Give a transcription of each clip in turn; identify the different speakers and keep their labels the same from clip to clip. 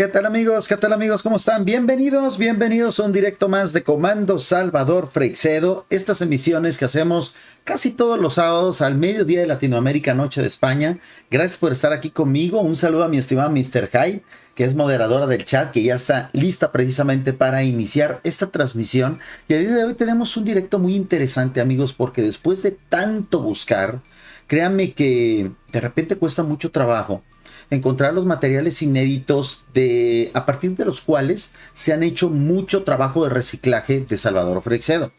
Speaker 1: ¿Qué tal amigos? ¿Qué tal amigos? ¿Cómo están? Bienvenidos a un directo más de Comando Salvador Freixedo. Estas emisiones que hacemos casi todos los sábados al mediodía de Latinoamérica, noche de España. Gracias por estar aquí conmigo. Un saludo a mi estimada Mr. High, que es moderadora del chat, que ya está lista precisamente para iniciar esta transmisión. Y el día de hoy tenemos un directo muy interesante, amigos, porque después de tanto buscar, créanme que de repente cuesta mucho trabajo encontrar los materiales inéditos a partir de los cuales se han hecho mucho trabajo de reciclaje de Salvador Freixedo.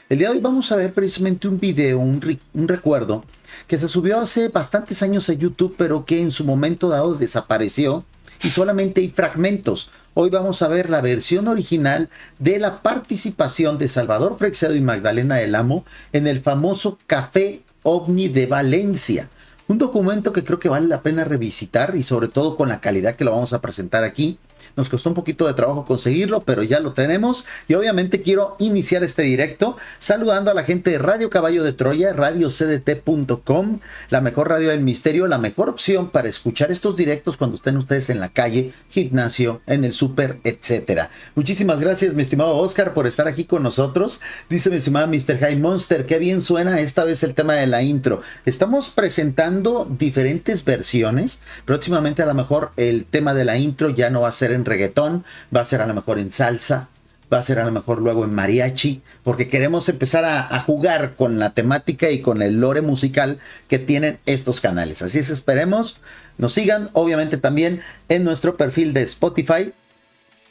Speaker 1: El día de hoy vamos a ver precisamente un video, un recuerdo que se subió hace bastantes años a YouTube, pero que en su momento dado desapareció y solamente hay fragmentos. Hoy vamos a ver la versión original de la participación de Salvador Freixedo y Magdalena del Amo en el famoso Café OVNI de Valencia. Un documento que creo que vale la pena revisitar y sobre todo con la calidad que lo vamos a presentar aquí. Nos costó un poquito de trabajo conseguirlo, pero ya lo tenemos. Y obviamente quiero iniciar este directo saludando a la gente de Radio Caballo de Troya, radiocdt.com, la mejor radio del misterio, la mejor opción para escuchar estos directos cuando estén ustedes en la calle, gimnasio, en el súper, etcétera. Muchísimas gracias, mi estimado Oscar, por estar aquí con nosotros. Dice mi estimada Mr. High Monster, qué bien suena esta vez el tema de la intro. Estamos presentando diferentes versiones. Próximamente a lo mejor el tema de la intro ya no va a ser en reggaetón, va a ser a lo mejor en salsa, va a ser a lo mejor luego en mariachi, porque queremos empezar a jugar con la temática y con el lore musical que tienen estos canales. Así es, esperemos nos sigan, obviamente también en nuestro perfil de Spotify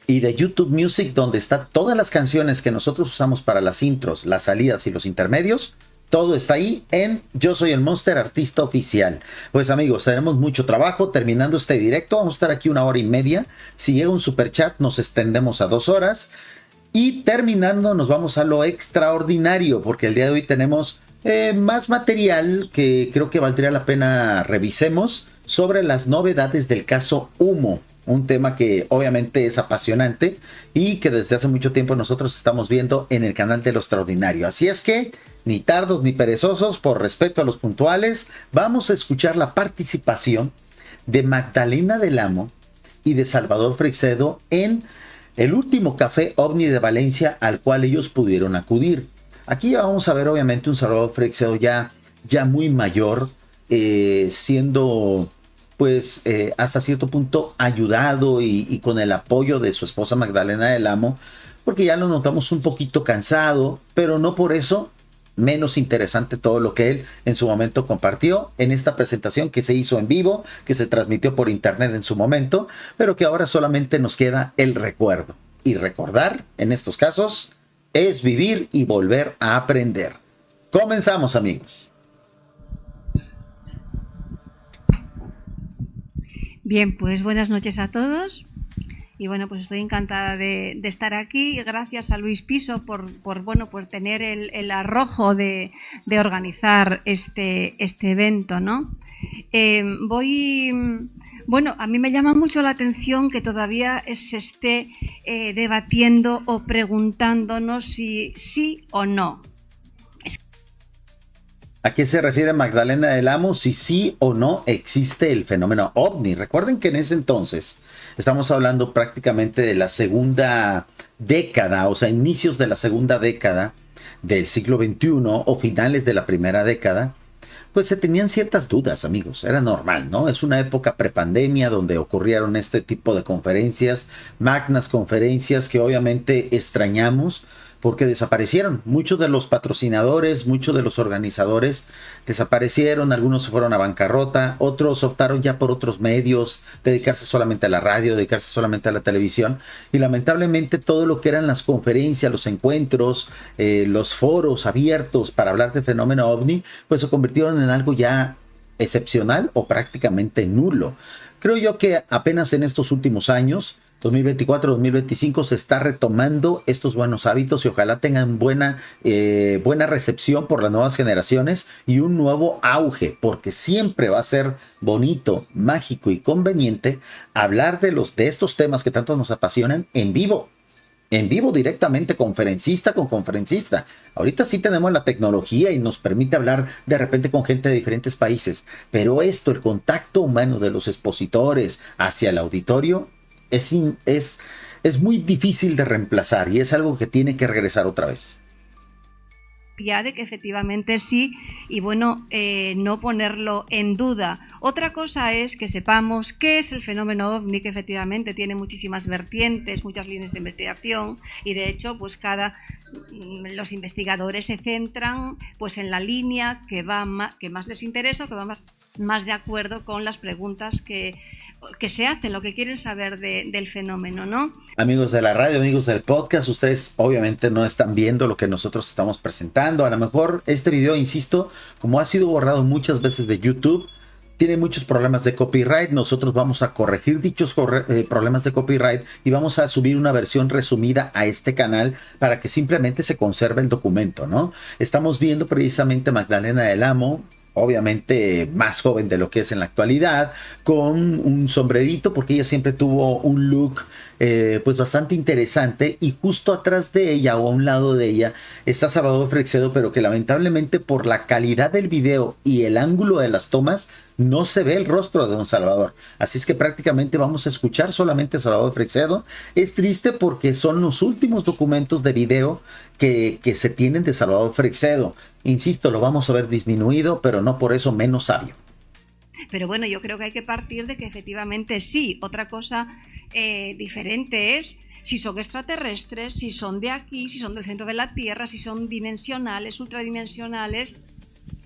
Speaker 1: y de YouTube Music, donde están todas las canciones que nosotros usamos para las intros, las salidas y los intermedios. Todo está ahí en Yo Soy el Monster Artista Oficial. Pues amigos, tenemos mucho trabajo. Terminando este directo, vamos a estar aquí 1 hora y media. Si llega un super chat, nos extendemos a 2 horas. Y terminando, nos vamos a lo extraordinario, porque el día de hoy tenemos más material que creo que valdría la pena revisemos sobre las novedades del caso Humo. Un tema que obviamente es apasionante y que desde hace mucho tiempo nosotros estamos viendo en el canal de Lo Extraordinario. Así es que, ni tardos ni perezosos, por respeto a los puntuales, vamos a escuchar la participación de Magdalena del Amo y de Salvador Freixedo en el último Café OVNI de Valencia al cual ellos pudieron acudir. Aquí ya vamos a ver obviamente un Salvador Freixedo ya muy mayor, siendo pues hasta cierto punto ayudado y con el apoyo de su esposa Magdalena del Amo, porque ya lo notamos un poquito cansado, pero no por eso menos interesante todo lo que él en su momento compartió en esta presentación que se hizo en vivo, que se transmitió por internet en su momento, pero que ahora solamente nos queda el recuerdo. Y recordar, en estos casos, es vivir y volver a aprender. Comenzamos, amigos.
Speaker 2: Bien, pues buenas noches a todos. Y bueno, pues estoy encantada de estar aquí. Gracias a Luis Piso por tener el arrojo de organizar este evento, ¿no? A mí me llama mucho la atención que todavía se esté debatiendo o preguntándonos si sí o no.
Speaker 1: ¿A qué se refiere Magdalena del Amo? Si sí o no existe el fenómeno OVNI. Recuerden que en ese entonces estamos hablando prácticamente de la segunda década, o sea, inicios de la segunda década del siglo XXI o finales de la primera década, pues se tenían ciertas dudas, amigos. Era normal, ¿no? Es una época prepandemia donde ocurrieron este tipo de conferencias, magnas conferencias que obviamente extrañamos, porque desaparecieron. Muchos de los patrocinadores, muchos de los organizadores desaparecieron, algunos se fueron a bancarrota, otros optaron ya por otros medios, dedicarse solamente a la radio, dedicarse solamente a la televisión, y lamentablemente todo lo que eran las conferencias, los encuentros, los foros abiertos para hablar del fenómeno OVNI, pues se convirtieron en algo ya excepcional o prácticamente nulo. Creo yo que apenas en estos últimos años, 2024-2025, se está retomando estos buenos hábitos y ojalá tengan buena recepción por las nuevas generaciones y un nuevo auge, porque siempre va a ser bonito, mágico y conveniente hablar de estos temas que tanto nos apasionan en vivo directamente, conferencista con conferencista. Ahorita sí tenemos la tecnología y nos permite hablar de repente con gente de diferentes países, pero el contacto humano de los expositores hacia el auditorio es muy difícil de reemplazar y es algo que tiene que regresar otra vez.
Speaker 2: Ya de que efectivamente sí, y bueno, no ponerlo en duda. Otra cosa es que sepamos qué es el fenómeno OVNI, que efectivamente tiene muchísimas vertientes, muchas líneas de investigación, y de hecho pues los investigadores se centran pues en la línea que más les interesa, o que va más de acuerdo con las preguntas que se hacen, lo que quieren saber del fenómeno, ¿no?
Speaker 1: Amigos de la radio, amigos del podcast, ustedes obviamente no están viendo lo que nosotros estamos presentando. A lo mejor este video, insisto, como ha sido borrado muchas veces de YouTube, tiene muchos problemas de copyright. Nosotros vamos a corregir dichos problemas de copyright y vamos a subir una versión resumida a este canal para que simplemente se conserve el documento, ¿no? Estamos viendo precisamente a Magdalena del Amo, obviamente más joven de lo que es en la actualidad, con un sombrerito, porque ella siempre tuvo un look pues bastante interesante, y justo atrás de ella o a un lado de ella está Salvador Freixedo, pero que lamentablemente por la calidad del video y el ángulo de las tomas no se ve el rostro de don Salvador, así es que prácticamente vamos a escuchar solamente a Salvador Freixedo. Es triste porque son los últimos documentos de video que se tienen de Salvador Freixedo. Insisto, lo vamos a ver disminuido, pero no por eso menos sabio.
Speaker 2: Pero bueno, yo creo que hay que partir de que efectivamente sí. Otra cosa diferente es si son extraterrestres, si son de aquí, si son del centro de la Tierra, si son dimensionales, ultradimensionales.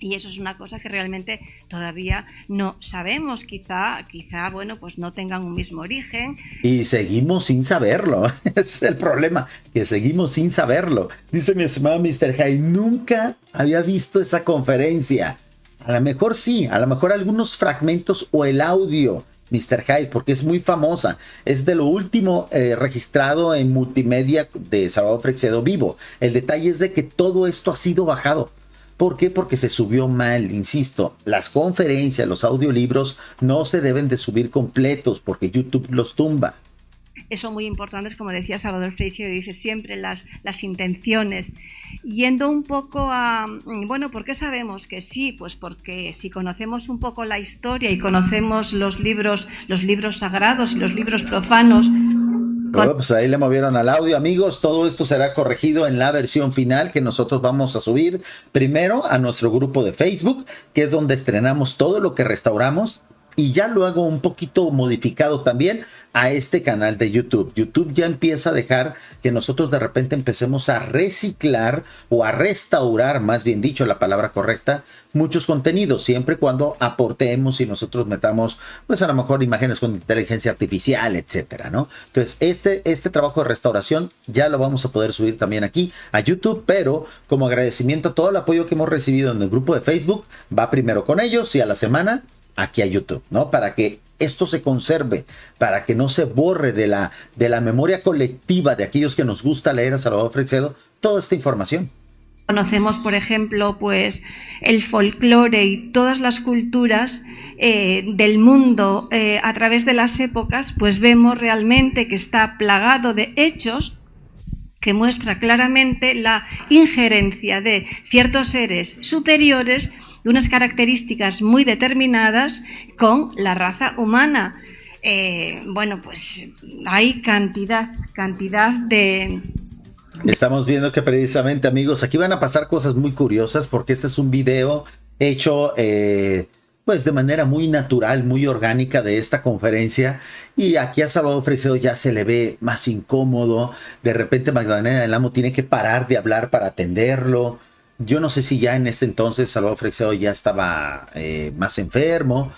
Speaker 2: Y eso es una cosa que realmente todavía no sabemos. Quizá, bueno, pues no tengan un mismo origen.
Speaker 1: Y seguimos sin saberlo. Ese es el problema, que seguimos sin saberlo. Dice mi estimado Mr. Hyde, nunca había visto esa conferencia. A lo mejor sí, a lo mejor algunos fragmentos o el audio, Mr. Hyde, porque es muy famosa. Es de lo último registrado en multimedia de Salvador Freixedo vivo. El detalle es de que todo esto ha sido bajado. ¿Por qué? Porque se subió mal, insisto. Las conferencias, los audiolibros no se deben de subir completos porque YouTube los tumba.
Speaker 2: Eso muy importante es, como decía Salvador Freixedo, dice siempre las intenciones. Yendo un poco a, bueno, ¿por qué sabemos que sí? Pues porque si conocemos un poco la historia y conocemos los libros sagrados y los libros profanos.
Speaker 1: Bueno, pues ahí le movieron al audio, amigos. Todo esto será corregido en la versión final que nosotros vamos a subir primero a nuestro grupo de Facebook, que es donde estrenamos todo lo que restauramos, y ya luego un poquito modificado también a este canal de YouTube. YouTube ya empieza a dejar que nosotros de repente empecemos a reciclar o a restaurar, más bien dicho, la palabra correcta, muchos contenidos, siempre y cuando aportemos y nosotros metamos, pues a lo mejor imágenes con inteligencia artificial, etcétera, ¿no? Entonces, este trabajo de restauración ya lo vamos a poder subir también aquí a YouTube, pero como agradecimiento a todo el apoyo que hemos recibido en el grupo de Facebook, va primero con ellos y a la semana aquí a YouTube, ¿no? Para que esto se conserve, para que no se borre de la memoria colectiva de aquellos que nos gusta leer a Salvador Freixedo toda esta información.
Speaker 2: Conocemos, por ejemplo, pues el folclore y todas las culturas del mundo a través de las épocas, pues vemos realmente que está plagado de hechos que muestra claramente la injerencia de ciertos seres superiores de unas características muy determinadas con la raza humana. Bueno, pues hay cantidad de...
Speaker 1: Estamos viendo que precisamente, amigos, aquí van a pasar cosas muy curiosas porque este es un video hecho pues de manera muy natural, muy orgánica de esta conferencia, y aquí a Salvador Freixedo ya se le ve más incómodo. De repente Magdalena del Amo tiene que parar de hablar para atenderlo. Yo no sé si ya en este entonces Salvador Freixedo ya estaba más enfermo,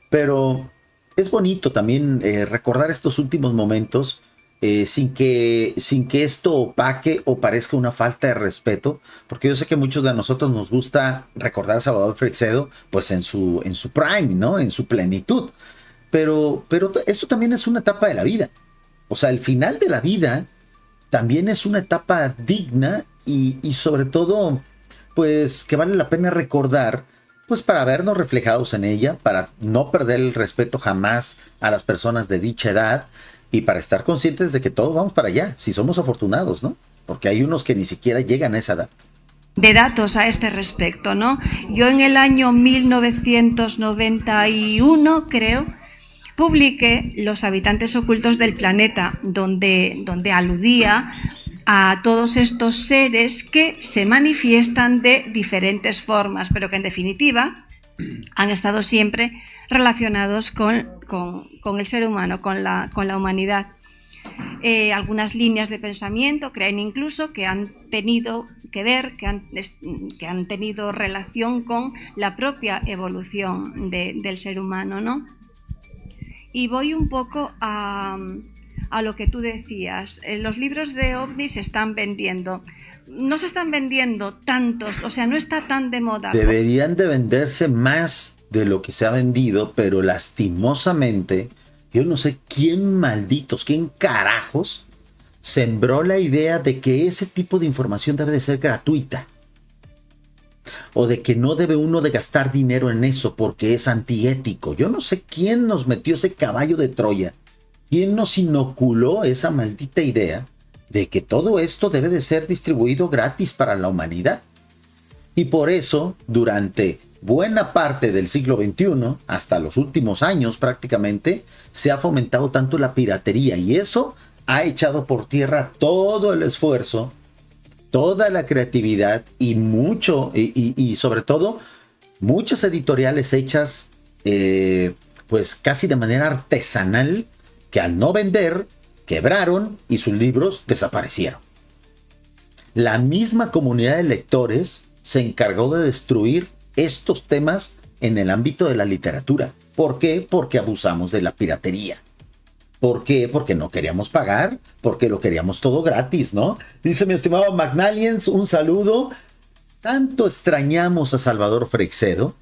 Speaker 1: pero es bonito también recordar estos últimos momentos sin que esto opaque o parezca una falta de respeto, porque yo sé que muchos de nosotros nos gusta recordar a Salvador Freixedo pues en su prime, ¿no? En su plenitud, pero esto también es una etapa de la vida. O sea, el final de la vida también es una etapa digna y sobre todo pues que vale la pena recordar, pues para vernos reflejados en ella, para no perder el respeto jamás a las personas de dicha edad y para estar conscientes de que todos vamos para allá, si somos afortunados, ¿no? Porque hay unos que ni siquiera llegan a esa edad.
Speaker 2: De datos a este respecto, ¿no? Yo en el año 1991, creo, publiqué Los habitantes ocultos del planeta, donde aludía a todos estos seres que se manifiestan de diferentes formas, pero que en definitiva han estado siempre relacionados con el ser humano, con la humanidad. Algunas líneas de pensamiento creen incluso que han tenido que ver, que han tenido relación con la propia evolución del ser humano, ¿no? Y voy un poco a lo que tú decías. Los libros de ovnis se están vendiendo. No se están vendiendo tantos, o sea, no está tan de moda.
Speaker 1: Deberían de venderse más de lo que se ha vendido, pero lastimosamente, yo no sé quién carajos sembró la idea de que ese tipo de información debe de ser gratuita. O de que no debe uno de gastar dinero en eso porque es antiético. Yo no sé quién nos metió ese caballo de Troya. ¿Quién nos inoculó esa maldita idea de que todo esto debe de ser distribuido gratis para la humanidad? Y por eso, durante buena parte del siglo XXI, hasta los últimos años prácticamente, se ha fomentado tanto la piratería, y eso ha echado por tierra todo el esfuerzo, toda la creatividad y sobre todo muchas editoriales hechas pues casi de manera artesanal, que al no vender quebraron y sus libros desaparecieron. La misma comunidad de lectores se encargó de destruir estos temas en el ámbito de la literatura. ¿Por qué? Porque abusamos de la piratería. ¿Por qué? Porque no queríamos pagar, porque lo queríamos todo gratis, ¿no? Dice mi estimado Magnaliens, un saludo. Tanto extrañamos a Salvador Freixedo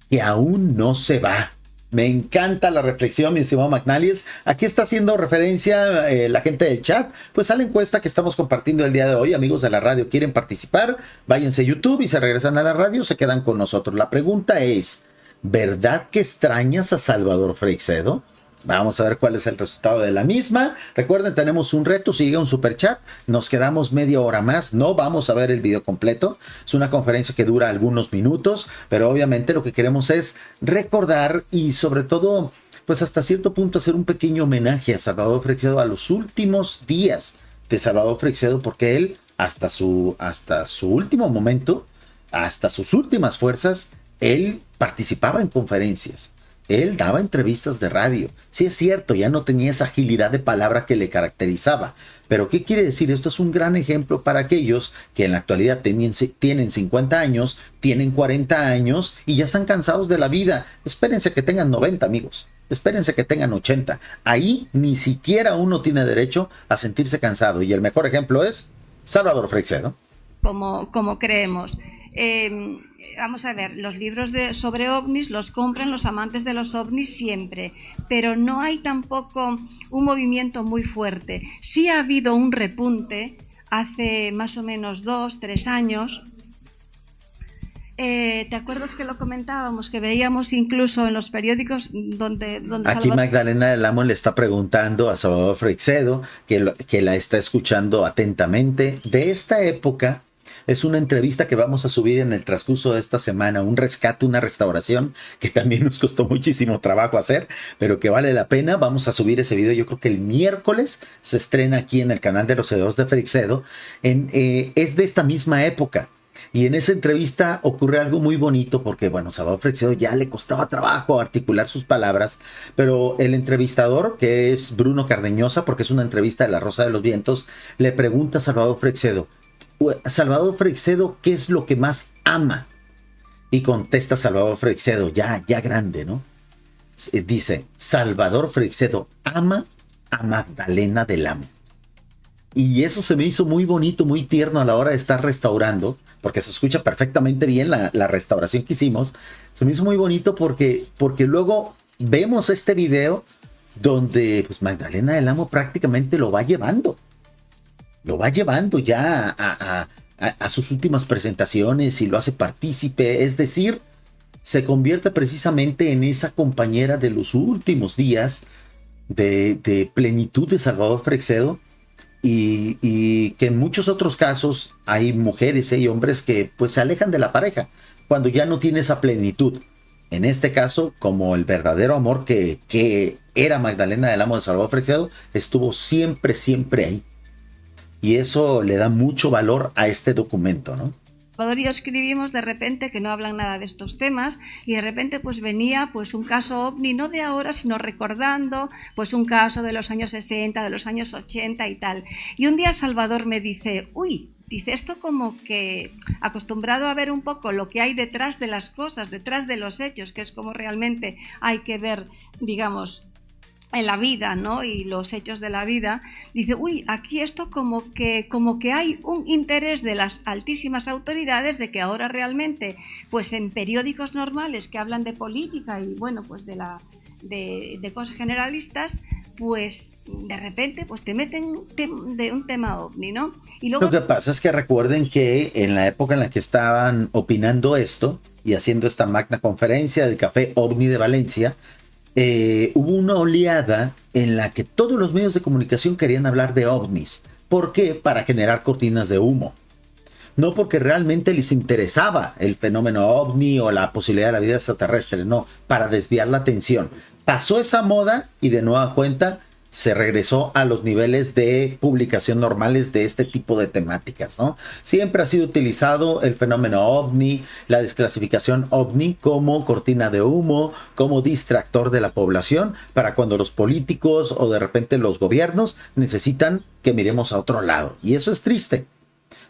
Speaker 1: que aún no se va. Me encanta la reflexión, mi estimado Magnaliens. Aquí está haciendo referencia la gente del chat, pues a la encuesta que estamos compartiendo el día de hoy. Amigos de la radio, ¿quieren participar? Váyanse a YouTube y se regresan a la radio, se quedan con nosotros. La pregunta es, ¿verdad que extrañas a Salvador Freixedo? Vamos a ver cuál es el resultado de la misma. Recuerden, tenemos un reto, si llega un superchat, nos quedamos media hora más, no vamos a ver el video completo. Es una conferencia que dura algunos minutos, pero obviamente lo que queremos es recordar y sobre todo, pues hasta cierto punto hacer un pequeño homenaje a Salvador Freixedo, a los últimos días de Salvador Freixedo, porque él hasta su último momento, hasta sus últimas fuerzas, él participaba en conferencias. Él daba entrevistas de radio. Sí, es cierto, ya no tenía esa agilidad de palabra que le caracterizaba. Pero ¿qué quiere decir? Esto es un gran ejemplo para aquellos que en la actualidad tienen 50 años, tienen 40 años y ya están cansados de la vida. Espérense que tengan 90, amigos. Espérense que tengan 80. Ahí ni siquiera uno tiene derecho a sentirse cansado. Y el mejor ejemplo es Salvador Freixedo.
Speaker 2: Como creemos. Vamos a ver, los libros sobre ovnis los compran los amantes de los ovnis siempre, pero no hay tampoco un movimiento muy fuerte. Sí ha habido un repunte hace más o menos 2-3 años. ¿Te acuerdas que lo comentábamos, que veíamos incluso en los periódicos donde
Speaker 1: aquí Magdalena del Amo le está preguntando a Salvador Freixedo, que la está escuchando atentamente, de esta época? Es una entrevista que vamos a subir en el transcurso de esta semana, un rescate, una restauración que también nos costó muchísimo trabajo hacer, pero que vale la pena. Vamos a subir ese video, yo creo que el miércoles se estrena aquí en el canal de los Seguidores de Freixedo. Es de esta misma época. Y en esa entrevista ocurre algo muy bonito porque, bueno, Salvador Freixedo ya le costaba trabajo articular sus palabras, pero el entrevistador, que es Bruno Cardeñosa, porque es una entrevista de La Rosa de los Vientos, le pregunta a Salvador Freixedo, ¿qué es lo que más ama? Y contesta Salvador Freixedo, ya grande, ¿no? Dice, Salvador Freixedo ama a Magdalena del Amo. Y eso se me hizo muy bonito, muy tierno a la hora de estar restaurando, porque se escucha perfectamente bien la restauración que hicimos. Se me hizo muy bonito porque luego vemos este video donde pues, Magdalena del Amo prácticamente lo va llevando ya a sus últimas presentaciones y lo hace partícipe, es decir, se convierte precisamente en esa compañera de los últimos días de plenitud de Salvador Freixedo, y que en muchos otros casos hay mujeres y hombres que pues se alejan de la pareja cuando ya no tiene esa plenitud. en este caso, como el verdadero amor que era Magdalena del Amo de Salvador Freixedo, estuvo siempre, siempre ahí. Y eso le da mucho valor a este documento, ¿no?
Speaker 2: Y escribimos de repente que no hablan nada de estos temas y de repente pues venía pues un caso ovni, no de ahora sino recordando pues un caso de los años 60, de los años 80 y tal. Y un día Salvador me dice, dice esto como que acostumbrado a ver un poco lo que hay detrás de las cosas, detrás de los hechos, que es como realmente hay que ver, digamos, en la vida, ¿no? Y los hechos de la vida, dice, aquí esto como que hay un interés de las altísimas autoridades de que ahora realmente, pues en periódicos normales que hablan de política y bueno, pues de cosas generalistas, pues de repente pues te meten de un tema ovni, ¿no? Y luego...
Speaker 1: Lo que pasa es que recuerden que en la época en la que estaban opinando esto y haciendo esta magna conferencia del Café OVNI de Valencia, hubo una oleada en la que todos los medios de comunicación querían hablar de ovnis. ¿Por qué? Para generar cortinas de humo. No porque realmente les interesaba el fenómeno ovni o la posibilidad de la vida extraterrestre, no, para desviar la atención. Pasó esa moda y de nueva cuenta se regresó a los niveles de publicación normales de este tipo de temáticas, ¿no? Siempre ha sido utilizado el fenómeno ovni, la desclasificación ovni como cortina de humo, como distractor de la población para cuando los políticos o de repente los gobiernos necesitan que miremos a otro lado. Y eso es triste,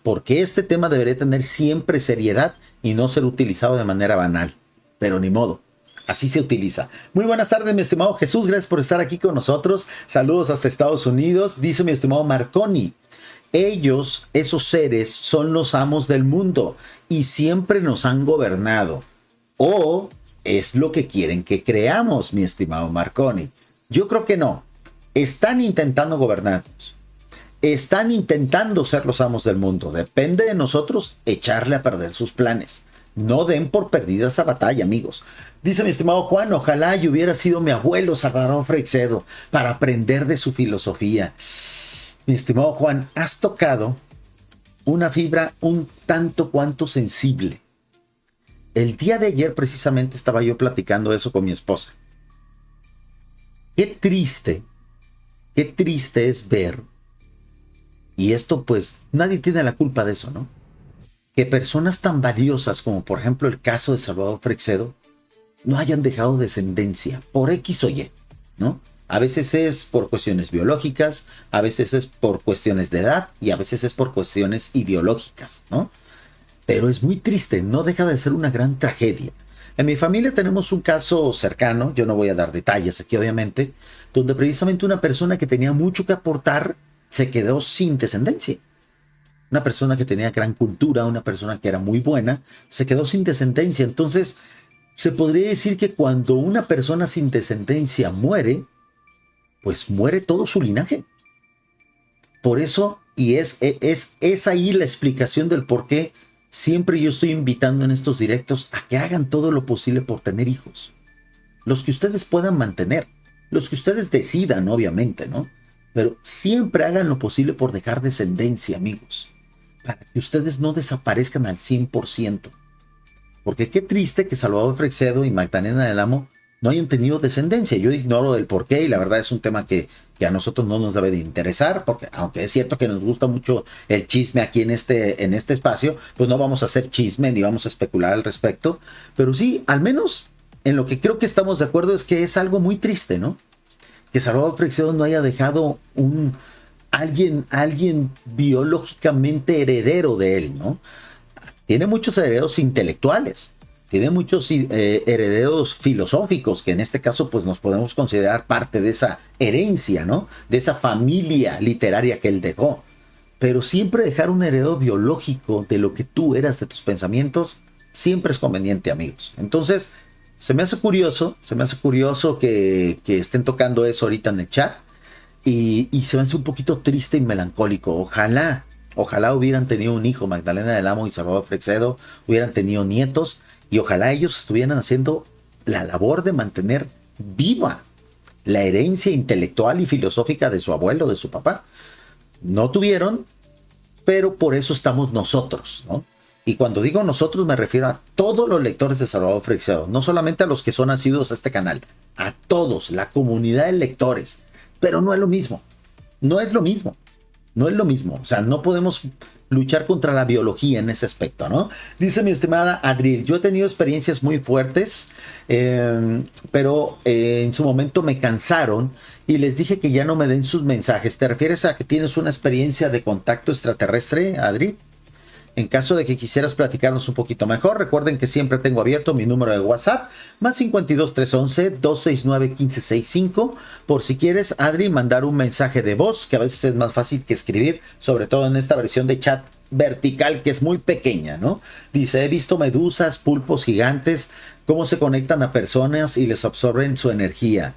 Speaker 1: porque este tema debería tener siempre seriedad y no ser utilizado de manera banal. Pero ni modo. Así se utiliza. Muy buenas tardes, mi estimado Jesús. Gracias por estar aquí con nosotros. Saludos hasta Estados Unidos. Dice mi estimado Marconi. Ellos, esos seres, son los amos del mundo y siempre nos han gobernado. O es lo que quieren que creamos, mi estimado Marconi. Yo creo que no. Están intentando gobernarnos. Están intentando ser los amos del mundo. Depende de nosotros echarle a perder sus planes. No den por perdida esa batalla, amigos. Dice mi estimado Juan, ojalá yo hubiera sido mi abuelo Salvador Freixedo para aprender de su filosofía. Mi estimado Juan, has tocado una fibra un tanto cuanto sensible. El día de ayer precisamente estaba yo platicando eso con mi esposa. Qué triste es ver, y esto pues nadie tiene la culpa de eso, ¿no? Que personas tan valiosas como por ejemplo el caso de Salvador Freixedo no hayan dejado descendencia por X o Y, ¿no? A veces es por cuestiones biológicas, a veces es por cuestiones de edad y a veces es por cuestiones ideológicas, ¿no? Pero es muy triste, no deja de ser una gran tragedia. En mi familia tenemos un caso cercano, yo no voy a dar detalles aquí obviamente, donde precisamente una persona que tenía mucho que aportar se quedó sin descendencia. Una persona que tenía gran cultura, una persona que era muy buena, se quedó sin descendencia. Entonces, se podría decir que cuando una persona sin descendencia muere, pues muere todo su linaje. Por eso, y es ahí la explicación del por qué siempre yo estoy invitando en estos directos a que hagan todo lo posible por tener hijos. Los que ustedes puedan mantener, los que ustedes decidan, obviamente, ¿no? Pero siempre hagan lo posible por dejar descendencia, amigos, para que ustedes no desaparezcan al 100%. Porque qué triste que Salvador Freixedo y Magdalena del Amo no hayan tenido descendencia. Yo ignoro el porqué y la verdad es un tema que a nosotros no nos debe de interesar, porque aunque es cierto que nos gusta mucho el chisme aquí en este espacio, pues no vamos a hacer chisme ni vamos a especular al respecto. Pero sí, al menos en lo que creo que estamos de acuerdo es que es algo muy triste, ¿no? Que Salvador Freixedo no haya dejado alguien biológicamente heredero de él, ¿no? Tiene muchos herederos intelectuales, tiene muchos herederos filosóficos, que en este caso pues nos podemos considerar parte de esa herencia, ¿no? De esa familia literaria que él dejó. Pero siempre dejar un heredero biológico de lo que tú eras, de tus pensamientos, siempre es conveniente, amigos. Entonces, se me hace curioso que estén tocando eso ahorita en el chat y se me hace un poquito triste y melancólico. Ojalá hubieran tenido un hijo, Magdalena del Amo y Salvador Freixedo, hubieran tenido nietos y ojalá ellos estuvieran haciendo la labor de mantener viva la herencia intelectual y filosófica de su abuelo, de su papá. No tuvieron, pero por eso estamos nosotros, ¿no? Y cuando digo nosotros me refiero a todos los lectores de Salvador Freixedo, no solamente a los que son nacidos a este canal, a todos, la comunidad de lectores. Pero no es lo mismo, no es lo mismo, no es lo mismo. O sea, no podemos luchar contra la biología en ese aspecto, ¿no? Dice mi estimada Adriel, yo he tenido experiencias muy fuertes, pero en su momento me cansaron y les dije que ya no me den sus mensajes. ¿Te refieres a que tienes una experiencia de contacto extraterrestre, Adri? En caso de que quisieras platicarnos un poquito mejor, recuerden que siempre tengo abierto mi número de WhatsApp, más 52 311 269 1565, por si quieres, Adri, mandar un mensaje de voz, que a veces es más fácil que escribir, sobre todo en esta versión de chat vertical que es muy pequeña, ¿no? Dice, he visto medusas, pulpos gigantes, cómo se conectan a personas y les absorben su energía.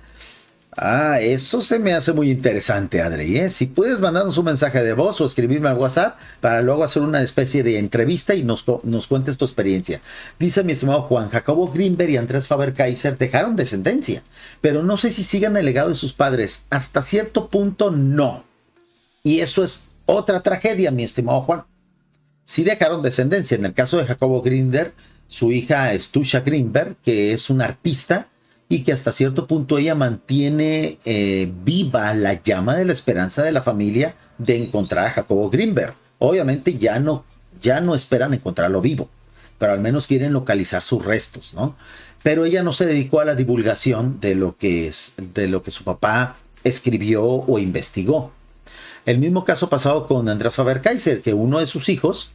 Speaker 1: Ah, eso se me hace muy interesante, Adri, ¿eh? Si puedes mandarnos un mensaje de voz o escribirme al WhatsApp para luego hacer una especie de entrevista y nos cuentes tu experiencia. Dice mi estimado Juan, Jacobo Greenberg y Andrés Faber-Kaiser dejaron descendencia, pero no sé si sigan el legado de sus padres. Hasta cierto punto no. Y eso es otra tragedia, mi estimado Juan. Sí dejaron descendencia. En el caso de Jacobo Greenberg, su hija Stusha Greenberg, que es una artista, y que hasta cierto punto ella mantiene viva la llama de la esperanza de la familia de encontrar a Jacobo Greenberg. Obviamente ya no esperan encontrarlo vivo, pero al menos quieren localizar sus restos, ¿no? Pero ella no se dedicó a la divulgación de lo que su papá escribió o investigó. El mismo caso pasado con Andrés Faber-Kaiser, que uno de sus hijos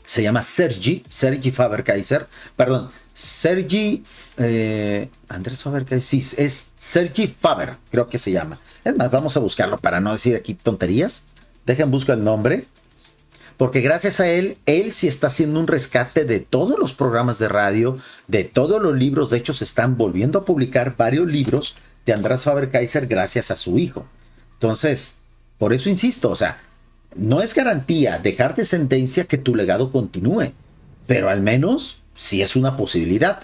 Speaker 1: se llama Sergi Faber-Kaiser, perdón, Andrés Faber-Kaiser, sí, es Sergi Faber, creo que se llama. Es más, vamos a buscarlo para no decir aquí tonterías. Dejen busco el nombre, porque gracias a él sí está haciendo un rescate de todos los programas de radio, de todos los libros. De hecho, se están volviendo a publicar varios libros de Andrés Faber-Kaiser gracias a su hijo. Entonces, por eso insisto, o sea, no es garantía dejar descendencia que tu legado continúe, pero al menos sí es una posibilidad.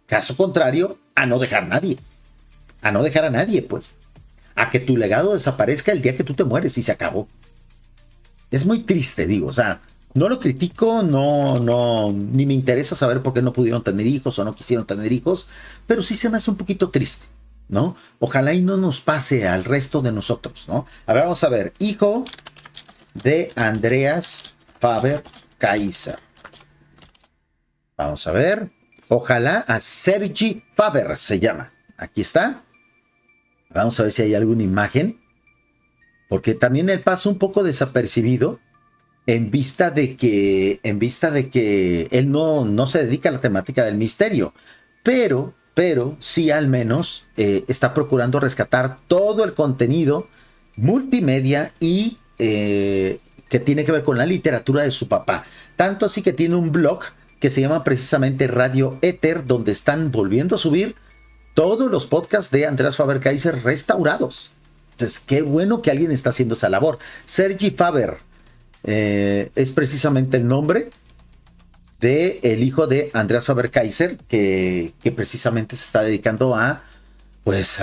Speaker 1: Caso contrario, a no dejar nadie. A no dejar a nadie, pues. A que tu legado desaparezca el día que tú te mueres y se acabó. Es muy triste, digo, o sea, no lo critico, ni me interesa saber por qué no pudieron tener hijos o no quisieron tener hijos, pero sí se me hace un poquito triste, ¿no? Ojalá y no nos pase al resto de nosotros, ¿no? A ver, vamos a ver, hijo de Andreas Faber-Kaiser. Vamos a ver. Ojalá a Sergi Faber se llama. Aquí está. Vamos a ver si hay alguna imagen. Porque también él pasa un poco desapercibido en vista de que él no se dedica a la temática del misterio. Pero sí al menos está procurando rescatar todo el contenido multimedia y que tiene que ver con la literatura de su papá. Tanto así que tiene un blog que se llama precisamente Radio Éter, donde están volviendo a subir todos los podcasts de Andreas Faber-Kaiser restaurados. Entonces, qué bueno que alguien está haciendo esa labor. Sergi Faber es precisamente el nombre del hijo de Andreas Faber-Kaiser, que precisamente se está dedicando a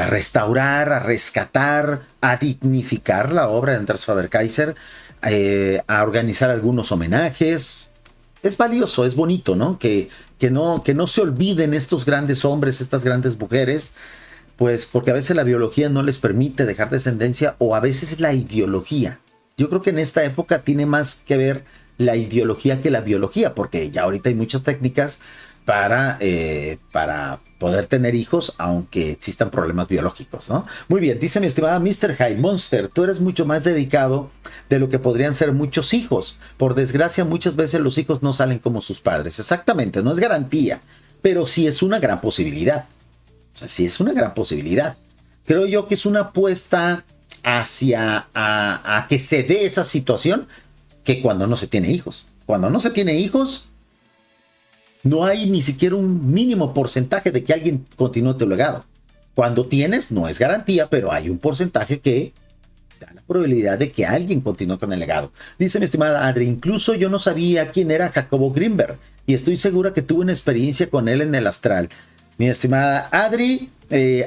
Speaker 1: restaurar, a rescatar, a dignificar la obra de Andrés Faber-Kaiser, a organizar algunos homenajes. Es valioso, es bonito, ¿no? Que no se olviden estos grandes hombres, estas grandes mujeres, pues porque a veces la biología no les permite dejar descendencia, o a veces la ideología. Yo creo que en esta época tiene más que ver la ideología que la biología, porque ya ahorita hay muchas técnicas para poder tener hijos, aunque existan problemas biológicos, ¿no? Muy bien, dice mi estimada Mr. High Monster, tú eres mucho más dedicado de lo que podrían ser muchos hijos. Por desgracia, muchas veces los hijos no salen como sus padres. Exactamente, no es garantía, pero sí es una gran posibilidad. O sea, sí es una gran posibilidad. Creo yo que es una apuesta hacia a que se dé esa situación, que cuando no se tiene hijos. Cuando no se tiene hijos, no hay ni siquiera un mínimo porcentaje de que alguien continúe tu legado. Cuando tienes, no es garantía, pero hay un porcentaje que da la probabilidad de que alguien continúe con el legado. Dice mi estimada Adri, incluso yo no sabía quién era Jacobo Greenberg y estoy segura que tuve una experiencia con él en el astral. Mi estimada Adri,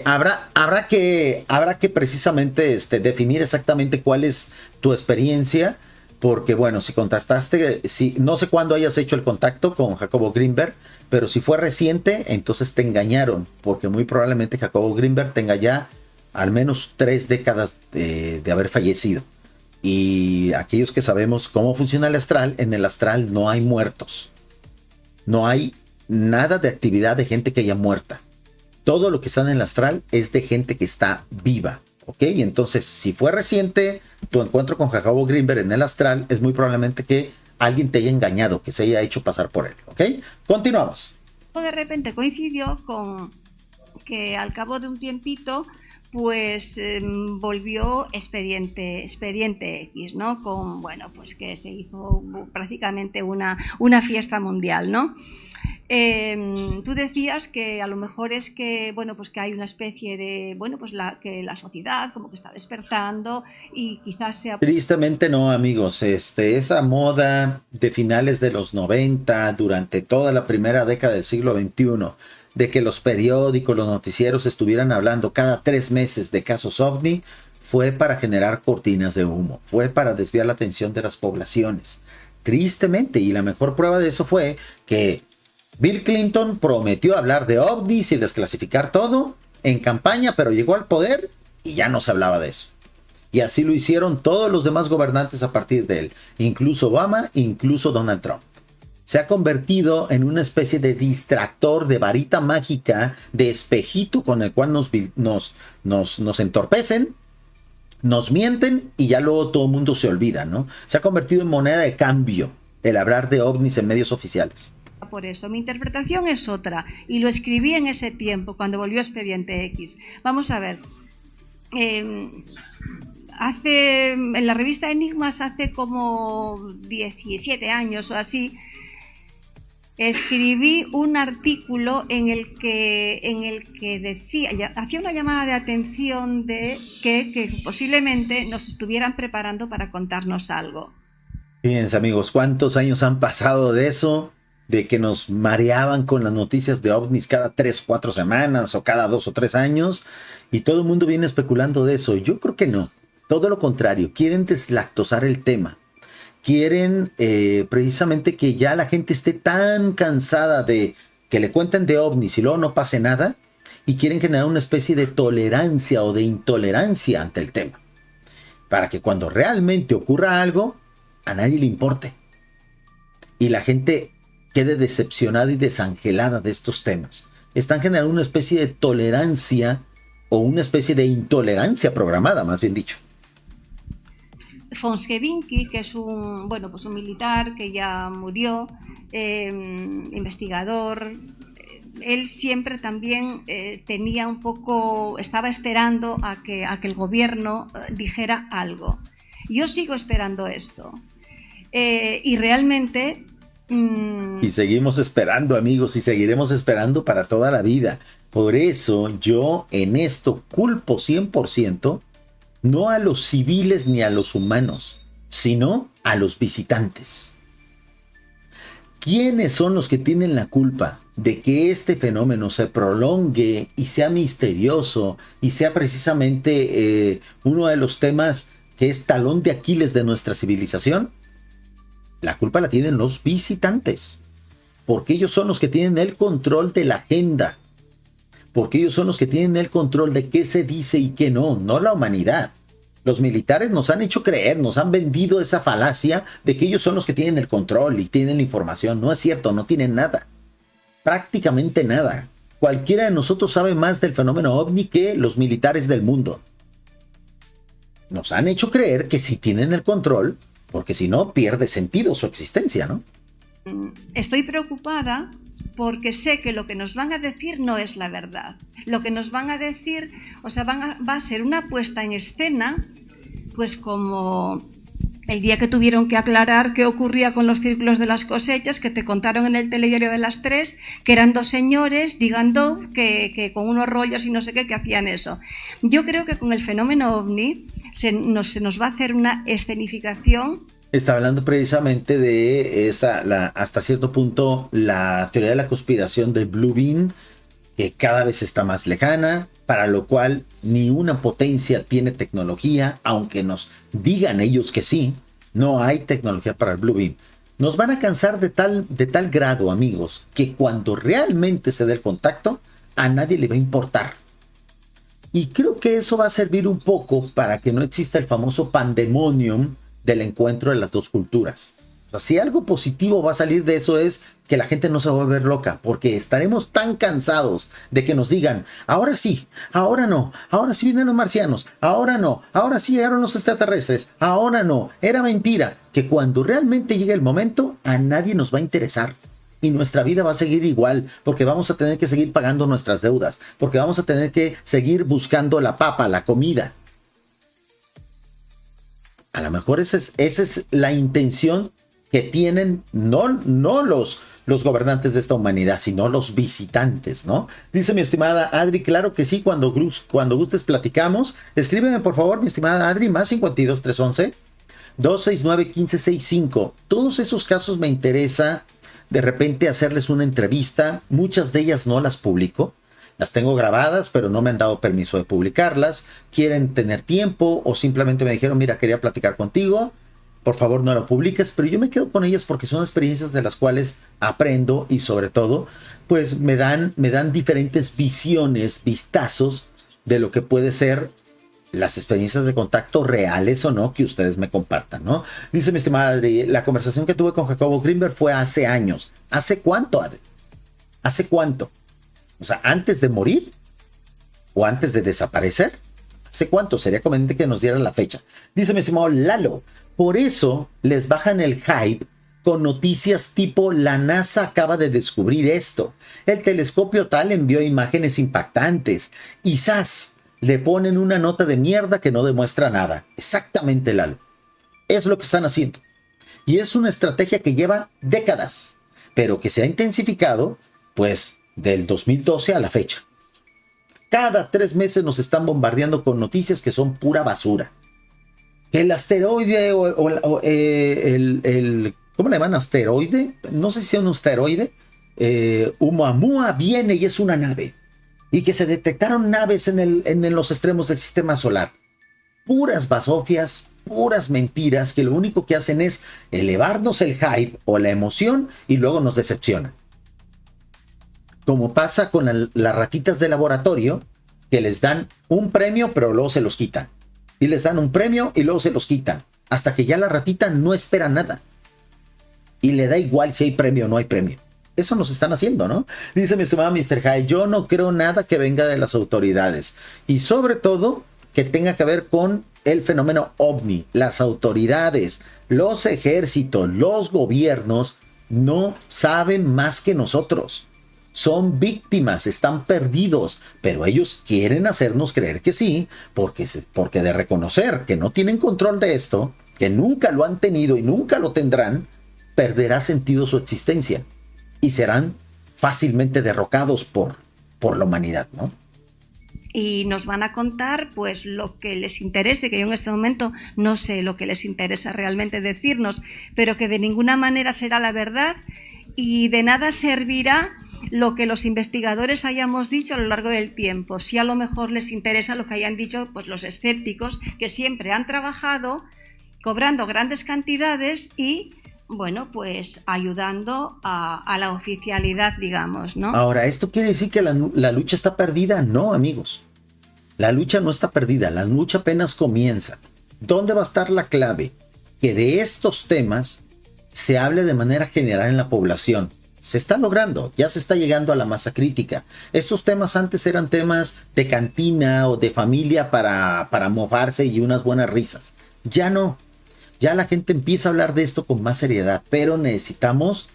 Speaker 1: habrá que precisamente definir exactamente cuál es tu experiencia, Porque bueno, si contactaste, si, no sé cuándo hayas hecho el contacto con Jacobo Greenberg, pero si fue reciente, entonces te engañaron, porque muy probablemente Jacobo Greenberg tenga ya al menos 3 décadas de haber fallecido. Y aquellos que sabemos cómo funciona el astral, en el astral no hay muertos. No hay nada de actividad de gente que haya muerta. Todo lo que está en el astral es de gente que está viva. ¿Ok? Entonces, si fue reciente tu encuentro con Jacobo Greenberg en el astral, es muy probablemente que alguien te haya engañado, que se haya hecho pasar por él. ¿Ok? Continuamos.
Speaker 2: De repente coincidió con que al cabo de un tiempito pues volvió Expediente X, ¿no? Con, bueno, pues que se hizo prácticamente una fiesta mundial, ¿no? Tú decías que a lo mejor es que, bueno, pues que hay una especie de, bueno, pues que la sociedad como que está despertando y quizás sea...
Speaker 1: Tristemente no, amigos. Esa moda de finales de los 90, durante toda la primera década del siglo XXI, de que los periódicos, los noticieros estuvieran hablando cada 3 meses de casos OVNI, fue para generar cortinas de humo, fue para desviar la atención de las poblaciones. Tristemente, y la mejor prueba de eso fue que Bill Clinton prometió hablar de ovnis y desclasificar todo en campaña, pero llegó al poder y ya no se hablaba de eso. Y así lo hicieron todos los demás gobernantes a partir de él, incluso Obama, incluso Donald Trump. Se ha convertido en una especie de distractor, de varita mágica, de espejito con el cual nos entorpecen, nos mienten y ya luego todo el mundo se olvida, ¿no? Se ha convertido en moneda de cambio el hablar de ovnis en medios oficiales.
Speaker 2: Por eso, mi interpretación es otra y lo escribí en ese tiempo, cuando volvió Expediente X. Vamos a ver, en la revista Enigmas hace como 17 años o así, escribí un artículo en el que decía, hacía una llamada de atención de que posiblemente nos estuvieran preparando para contarnos algo.
Speaker 1: Fíjense, amigos, ¿cuántos años han pasado de eso? De que nos mareaban con las noticias de ovnis cada 3 o 4 semanas o cada 2 o 3 años y todo el mundo viene especulando de eso. Yo creo que no, todo lo contrario, quieren deslactosar el tema, quieren precisamente que ya la gente esté tan cansada de que le cuenten de ovnis y luego no pase nada, y quieren generar una especie de tolerancia o de intolerancia ante el tema, para que cuando realmente ocurra algo a nadie le importe y la gente quede decepcionada y desangelada de estos temas. Están generando una especie de tolerancia o una especie de intolerancia programada, más bien dicho.
Speaker 2: Fonskevinky, que es un militar que ya murió, investigador, él siempre también tenía un poco, estaba esperando a que el gobierno dijera algo. Yo sigo esperando esto. Y realmente...
Speaker 1: Y seguimos esperando, amigos, y seguiremos esperando para toda la vida. Por eso yo en esto culpo 100% no a los civiles ni a los humanos, sino a los visitantes. ¿Quiénes son los que tienen la culpa de que este fenómeno se prolongue y sea misterioso y sea precisamente uno de los temas que es talón de Aquiles de nuestra civilización? La culpa la tienen los visitantes, porque ellos son los que tienen el control de la agenda, porque ellos son los que tienen el control de qué se dice y qué no, no la humanidad. Los militares nos han hecho creer, nos han vendido esa falacia de que ellos son los que tienen el control y tienen la información. No es cierto, no tienen nada, prácticamente nada. Cualquiera de nosotros sabe más del fenómeno ovni que los militares del mundo. Nos han hecho creer que sí tienen el control, porque si no, pierde sentido su existencia, ¿no?
Speaker 2: Estoy preocupada porque sé que lo que nos van a decir no es la verdad. Lo que nos van a decir, o sea, va a ser una puesta en escena, pues como el día que tuvieron que aclarar qué ocurría con los círculos de las cosechas, que te contaron en el telediario de las 3, que eran 2 señores, digan que con unos rollos y no sé qué, que hacían eso. Yo creo que con el fenómeno OVNI se nos va a hacer una escenificación.
Speaker 1: Está hablando precisamente de hasta cierto punto la teoría de la conspiración de Blue Beam, que cada vez está más lejana, para lo cual ni una potencia tiene tecnología, aunque nos digan ellos que sí. No hay tecnología para el Blue Beam. Nos van a cansar de tal grado, amigos, que cuando realmente se dé el contacto, a nadie le va a importar. Y creo que eso va a servir un poco para que no exista el famoso pandemonium del encuentro de las dos culturas. O sea, si algo positivo va a salir de eso es que la gente no se va a volver loca, porque estaremos tan cansados de que nos digan, ahora sí, ahora no, ahora sí vienen los marcianos, ahora no, ahora sí llegaron los extraterrestres, ahora no, era mentira, que cuando realmente llegue el momento, a nadie nos va a interesar. Y nuestra vida va a seguir igual, porque vamos a tener que seguir pagando nuestras deudas, porque vamos a tener que seguir buscando la papa, la comida. A lo mejor esa es la intención que tienen no los gobernantes de esta humanidad, sino los visitantes, ¿no? Dice mi estimada Adri, claro que sí, cuando gustes platicamos. Escríbeme por favor, mi estimada Adri, más 52 311 269 1565. Todos esos casos me interesa de repente hacerles una entrevista. Muchas de ellas no las publico. Las tengo grabadas, pero no me han dado permiso de publicarlas. Quieren tener tiempo o simplemente me dijeron, mira, quería platicar contigo. Por favor, no lo publiques. Pero yo me quedo con ellas porque son experiencias de las cuales aprendo y sobre todo, pues me dan diferentes visiones, vistazos de lo que puede ser las experiencias de contacto reales o no que ustedes me compartan, ¿no? Dice mi estimada Adri, la conversación que tuve con Jacobo Greenberg fue hace años. ¿Hace cuánto, Adri? ¿Hace cuánto? O sea, ¿antes de morir? ¿O antes de desaparecer? ¿Hace cuánto? Sería conveniente que nos dieran la fecha. Dice mi estimado Lalo, por eso les bajan el hype con noticias tipo la NASA acaba de descubrir esto. El telescopio tal envió imágenes impactantes. Y ¡zas! Le ponen una nota de mierda que no demuestra nada. Exactamente, Lalo. Es lo que están haciendo. Y es una estrategia que lleva décadas, pero que se ha intensificado, pues, del 2012 a la fecha. Cada 3 meses nos están bombardeando con noticias que son pura basura. Que el asteroide ¿cómo le llaman? ¿Asteroide? No sé si es un asteroide. Oumuamua viene y es una nave. Y que se detectaron naves en los extremos del sistema solar. Puras basofias, puras mentiras que lo único que hacen es elevarnos el hype o la emoción y luego nos decepcionan. Como pasa con las ratitas de laboratorio, que les dan un premio pero luego se los quitan. Y les dan un premio y luego se los quitan. Hasta que ya la ratita no espera nada. Y le da igual si hay premio o no hay premio. Eso nos están haciendo, ¿no? Dice mi estimado Mr. High, yo no creo nada que venga de las autoridades. Y sobre todo, que tenga que ver con el fenómeno OVNI. Las autoridades, los ejércitos, los gobiernos no saben más que nosotros. Son víctimas, están perdidos, pero ellos quieren hacernos creer que sí, porque de reconocer que no tienen control de esto, que nunca lo han tenido y nunca lo tendrán, perderá sentido su existencia. Y serán fácilmente derrocados por la humanidad, ¿no?
Speaker 2: Y nos van a contar pues lo que les interese, que yo en este momento no sé lo que les interesa realmente decirnos, pero que de ninguna manera será la verdad y de nada servirá lo que los investigadores hayamos dicho a lo largo del tiempo. Si a lo mejor les interesa lo que hayan dicho pues los escépticos, que siempre han trabajado cobrando grandes cantidades y bueno, pues ayudando a la oficialidad, digamos, ¿no?
Speaker 1: Ahora, ¿esto quiere decir que la lucha está perdida? No, amigos. La lucha no está perdida, la lucha apenas comienza. ¿Dónde va a estar la clave? Que de estos temas se hable de manera general en la población. Se está logrando, ya se está llegando a la masa crítica. Estos temas antes eran temas de cantina o de familia para mofarse y unas buenas risas. Ya no. Ya la gente empieza a hablar de esto con más seriedad, pero necesitamos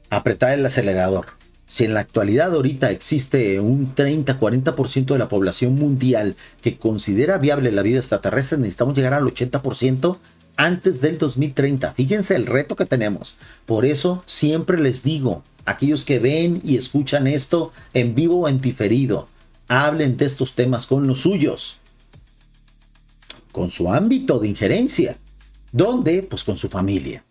Speaker 1: apretar el acelerador. Si en la actualidad ahorita existe un 30-40% de la población mundial que considera viable la vida extraterrestre, necesitamos llegar al 80% antes del 2030. Fíjense el reto que tenemos. Por eso siempre les digo, aquellos que ven y escuchan esto en vivo o en diferido, hablen de estos temas con los suyos, con su ámbito de injerencia. ¿Dónde? Pues con su familia.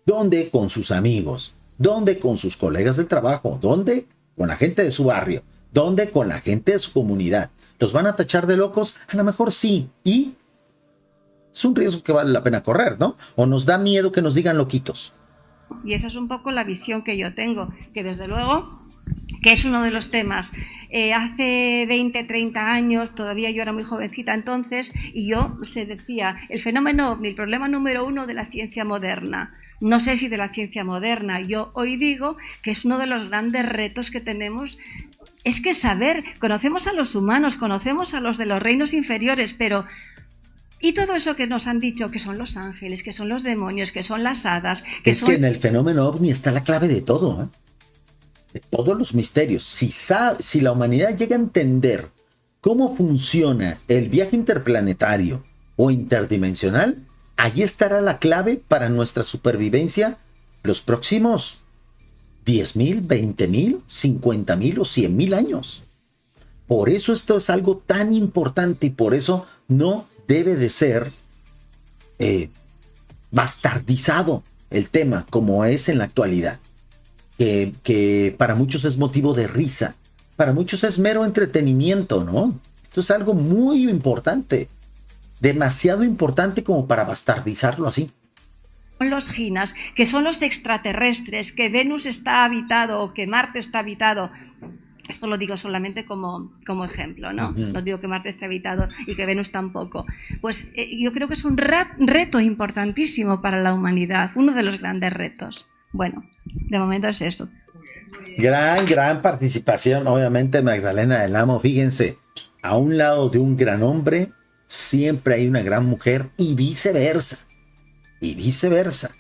Speaker 1: ¿Dónde? Con sus amigos. ¿Dónde? Con sus colegas del trabajo. ¿Dónde? Con la gente de su barrio. ¿Dónde? Con la gente de su comunidad. ¿Los van a tachar de locos? A lo mejor sí. ¿Y? Es un riesgo que vale la pena correr, ¿no? O nos da miedo que nos digan loquitos.
Speaker 2: Y esa es un poco la visión que yo tengo, que desde luego que es uno de los temas. Hace 20, 30 años, todavía yo era muy jovencita entonces, y yo se decía, el fenómeno OVNI, el problema número uno de la ciencia moderna. No sé si de la ciencia moderna, yo hoy digo que es uno de los grandes retos que tenemos. Es que saber, conocemos a los humanos, conocemos a los de los reinos inferiores, pero y todo eso que nos han dicho, que son los ángeles, que son los demonios, que son las hadas... Que
Speaker 1: es que en el fenómeno OVNI está la clave de todo, ¿eh? De todos los misterios. Si la humanidad llega a entender cómo funciona el viaje interplanetario o interdimensional, allí estará la clave para nuestra supervivencia los próximos 10,000, 20,000, 50,000 o 100,000 años. Por eso esto es algo tan importante y por eso no debe de ser bastardizado el tema como es en la actualidad. Que para muchos es motivo de risa, para muchos es mero entretenimiento, ¿no? Esto es algo muy importante, demasiado importante como para bastardizarlo así.
Speaker 2: Los ginas, que son los extraterrestres, que Venus está habitado o que Marte está habitado. Esto lo digo solamente como ejemplo, ¿no? No digo que Marte esté habitado y que Venus tampoco. Pues yo creo que es un reto importantísimo para la humanidad, uno de los grandes retos. Bueno, de momento es eso.
Speaker 1: Gran participación, obviamente, Magdalena del Amo. Fíjense, a un lado de un gran hombre, siempre hay una gran mujer y viceversa. Y viceversa.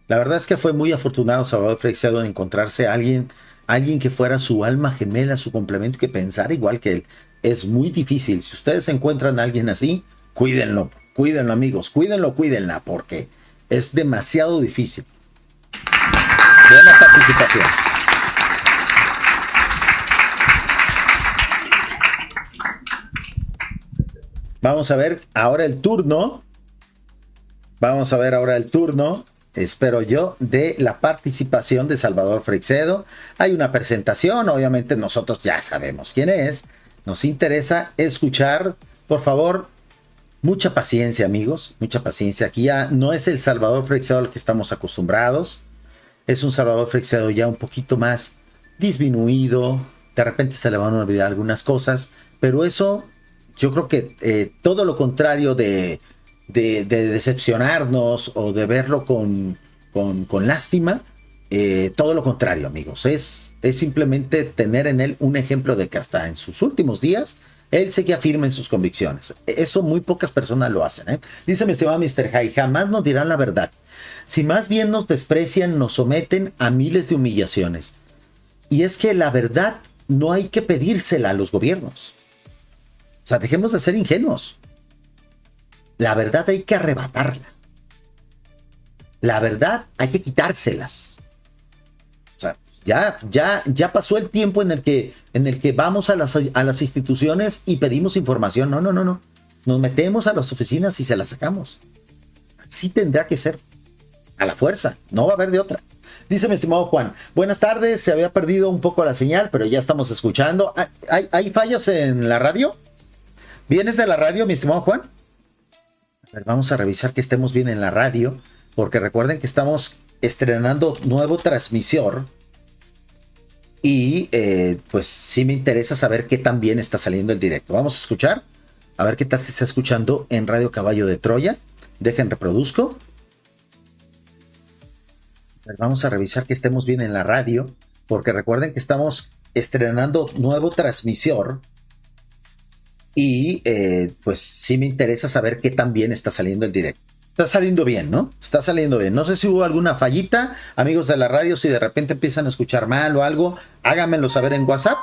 Speaker 1: La verdad es que fue muy afortunado Salvador Freixedo en encontrarse a alguien que fuera su alma gemela, su complemento, que pensara igual que él. Es muy difícil. Si ustedes encuentran a alguien así, cuídenlo, amigos, cuídenla, porque es demasiado difícil. Buena participación. Vamos a ver ahora el turno. Espero yo, de la participación de Salvador Freixedo. Hay una presentación, obviamente nosotros ya sabemos quién es. Nos interesa escuchar, por favor, mucha paciencia, amigos, mucha paciencia. Aquí ya no es el Salvador Freixedo al que estamos acostumbrados. Es un Salvador Freixedo ya un poquito más disminuido. De repente se le van a olvidar algunas cosas, pero eso yo creo que todo lo contrario de decepcionarnos o de verlo con lástima, todo lo contrario, amigos. Es simplemente tener en él un ejemplo de que hasta en sus últimos días él seguía firme en sus convicciones. Eso muy pocas personas lo hacen, ¿eh? Dice mi estimado Mr. High, jamás nos dirán la verdad. Si más bien nos desprecian, nos someten a miles de humillaciones. Y es que la verdad no hay que pedírsela a los gobiernos. O sea, dejemos de ser ingenuos. La verdad hay que arrebatarla. La verdad hay que quitárselas. O sea, ya pasó el tiempo en el que vamos a las instituciones y pedimos información. No. Nos metemos a las oficinas y se las sacamos. Así tendrá que ser. A la fuerza. No va a haber de otra. Dice mi estimado Juan, buenas tardes, se había perdido un poco la señal, pero ya estamos escuchando. ¿Hay fallas en la radio? ¿Vienes de la radio, mi estimado Juan? A ver, vamos a revisar que estemos bien en la radio, porque recuerden que estamos estrenando nuevo transmisor y pues sí me interesa saber qué tan bien está saliendo el directo. Vamos a escuchar, a ver qué tal se está escuchando en Radio Caballo de Troya. Dejen reproduzco. Vamos a revisar que estemos bien en la radio, porque recuerden que estamos estrenando nuevo transmisor y pues sí me interesa saber qué tan bien está saliendo el directo. Está saliendo bien, ¿no? Está saliendo bien. No sé si hubo alguna fallita, amigos de la radio, si de repente empiezan a escuchar mal o algo, háganmelo saber en WhatsApp.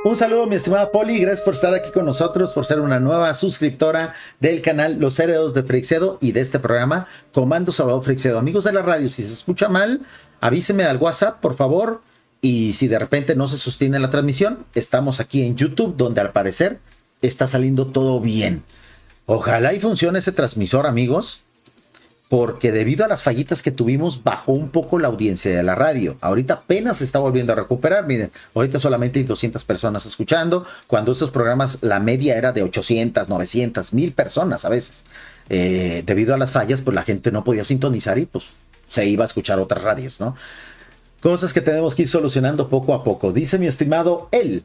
Speaker 1: Un saludo, mi estimada Poli, gracias por estar aquí con nosotros, por ser una nueva suscriptora del canal Los Herederos de Freixedo y de este programa Comando Salvador Freixedo. Amigos de la radio, si se escucha mal, avísenme al WhatsApp, por favor, y si de repente no se sostiene la transmisión, estamos aquí en YouTube, donde al parecer está saliendo todo bien. Ojalá y funcione ese transmisor, amigos, porque debido a las fallitas que tuvimos bajó un poco la audiencia de la radio. Ahorita apenas se está volviendo a recuperar. Miren, ahorita solamente hay 200 personas escuchando, cuando estos programas la media era de 800, 900, 1000 personas a veces. Debido a las fallas, pues la gente no podía sintonizar y pues se iba a escuchar otras radios, ¿no? Cosas que tenemos que ir solucionando poco a poco. Dice mi estimado él,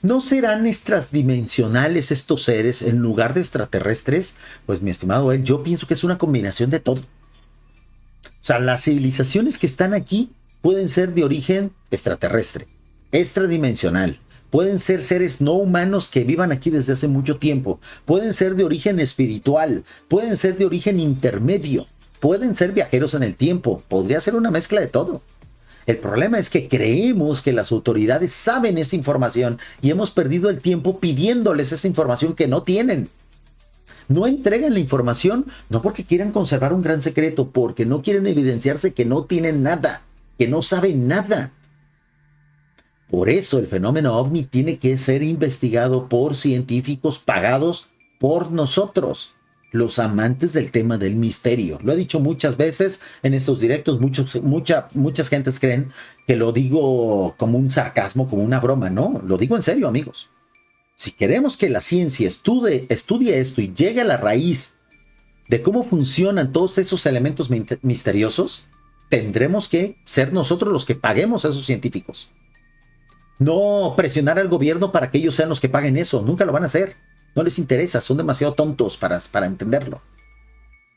Speaker 1: ¿no serán extradimensionales estos seres en lugar de extraterrestres? Pues mi estimado él, yo pienso que es una combinación de todo. O sea, las civilizaciones que están aquí pueden ser de origen extraterrestre, extradimensional. Pueden ser seres no humanos que vivan aquí desde hace mucho tiempo. Pueden ser de origen espiritual. Pueden ser de origen intermedio. Pueden ser viajeros en el tiempo. Podría ser una mezcla de todo. El problema es que creemos que las autoridades saben esa información y hemos perdido el tiempo pidiéndoles esa información que no tienen. No entregan la información no porque quieran conservar un gran secreto, porque no quieren evidenciarse que no tienen nada, que no saben nada. Por eso el fenómeno ovni tiene que ser investigado por científicos pagados por nosotros, los amantes del tema del misterio. Lo he dicho muchas veces en estos directos, muchas gentes creen que lo digo como un sarcasmo, como una broma. No, lo digo en serio, amigos. Si queremos que la ciencia estudie esto y llegue a la raíz de cómo funcionan todos esos elementos misteriosos, tendremos que ser nosotros los que paguemos a esos científicos. No presionar al gobierno para que ellos sean los que paguen eso. Nunca lo van a hacer. No les interesa, son demasiado tontos para entenderlo.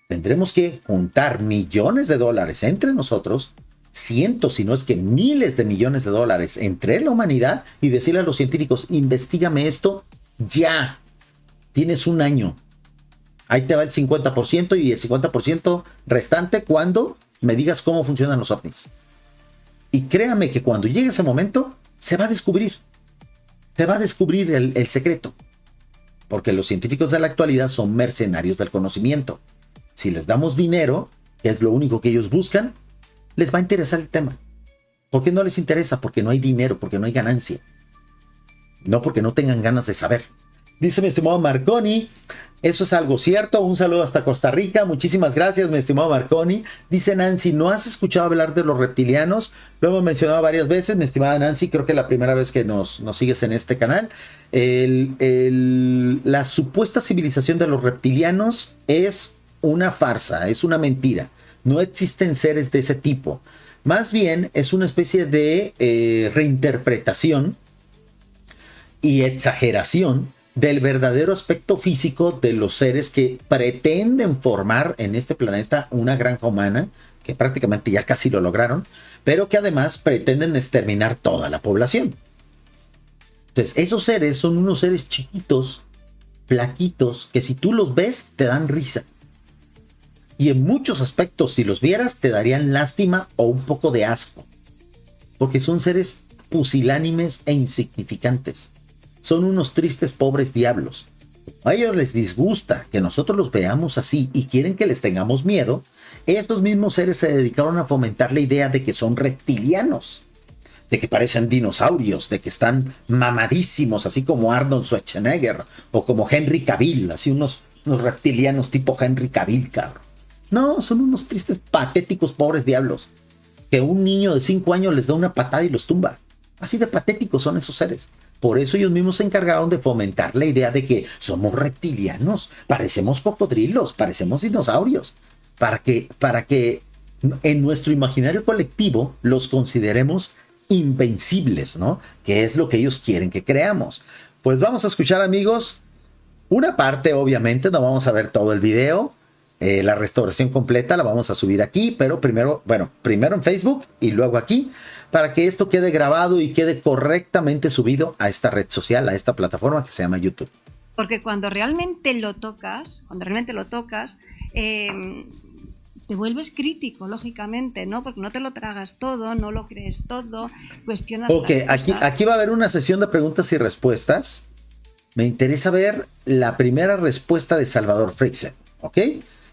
Speaker 1: Tendremos que juntar millones de dólares entre nosotros, cientos, si no es que miles de millones de dólares entre la humanidad y decirle a los científicos, investígame esto ya. Tienes un año. Ahí te va el 50% y el 50% restante cuando me digas cómo funcionan los ovnis. Y créame que cuando llegue ese momento, se va a descubrir. Se va a descubrir el secreto. Porque los científicos de la actualidad son mercenarios del conocimiento. Si les damos dinero, que es lo único que ellos buscan, les va a interesar el tema. ¿Por qué no les interesa? Porque no hay dinero, porque no hay ganancia. No porque no tengan ganas de saber. Dice mi estimado Marconi, eso es algo cierto. Un saludo hasta Costa Rica. Muchísimas gracias, mi estimado Marconi. Dice Nancy, ¿no has escuchado hablar de los reptilianos? Lo hemos mencionado varias veces, mi estimada Nancy. Creo que es la primera vez que nos sigues en este canal. La supuesta civilización de los reptilianos es una farsa, es una mentira. No existen seres de ese tipo. Más bien es una especie de reinterpretación y exageración del verdadero aspecto físico de los seres que pretenden formar en este planeta una granja humana, que prácticamente ya casi lo lograron, pero que además pretenden exterminar toda la población. Entonces, esos seres son unos seres chiquitos, flaquitos, que si tú los ves, te dan risa. Y en muchos aspectos, si los vieras, te darían lástima o un poco de asco. Porque son seres pusilánimes e insignificantes. Son unos tristes pobres diablos. A ellos les disgusta que nosotros los veamos así y quieren que les tengamos miedo. Estos mismos seres se dedicaron a fomentar la idea de que son reptilianos, de que parecen dinosaurios, de que están mamadísimos, así como Arnold Schwarzenegger o como Henry Cavill, así unos reptilianos tipo Henry Cavill, cabrón. No, son unos tristes, patéticos, pobres diablos, que un niño de 5 años les da una patada y los tumba. Así de patéticos son esos seres. Por eso ellos mismos se encargaron de fomentar la idea de que somos reptilianos, parecemos cocodrilos, parecemos dinosaurios, para que en nuestro imaginario colectivo los consideremos invencibles, ¿no? Que es lo que ellos quieren que creamos. Pues vamos a escuchar, amigos, una parte, obviamente, no vamos a ver todo el video. La restauración completa la vamos a subir aquí, pero primero en Facebook y luego aquí, para que esto quede grabado y quede correctamente subido a esta red social, a esta plataforma que se llama YouTube.
Speaker 2: Porque cuando realmente lo tocas, te vuelves crítico, lógicamente, ¿no? Porque no te lo tragas todo, no lo crees todo, cuestionas las cosas.
Speaker 1: Aquí va a haber una sesión de preguntas y respuestas. Me interesa ver la primera respuesta de Salvador Freixedo, ¿ok?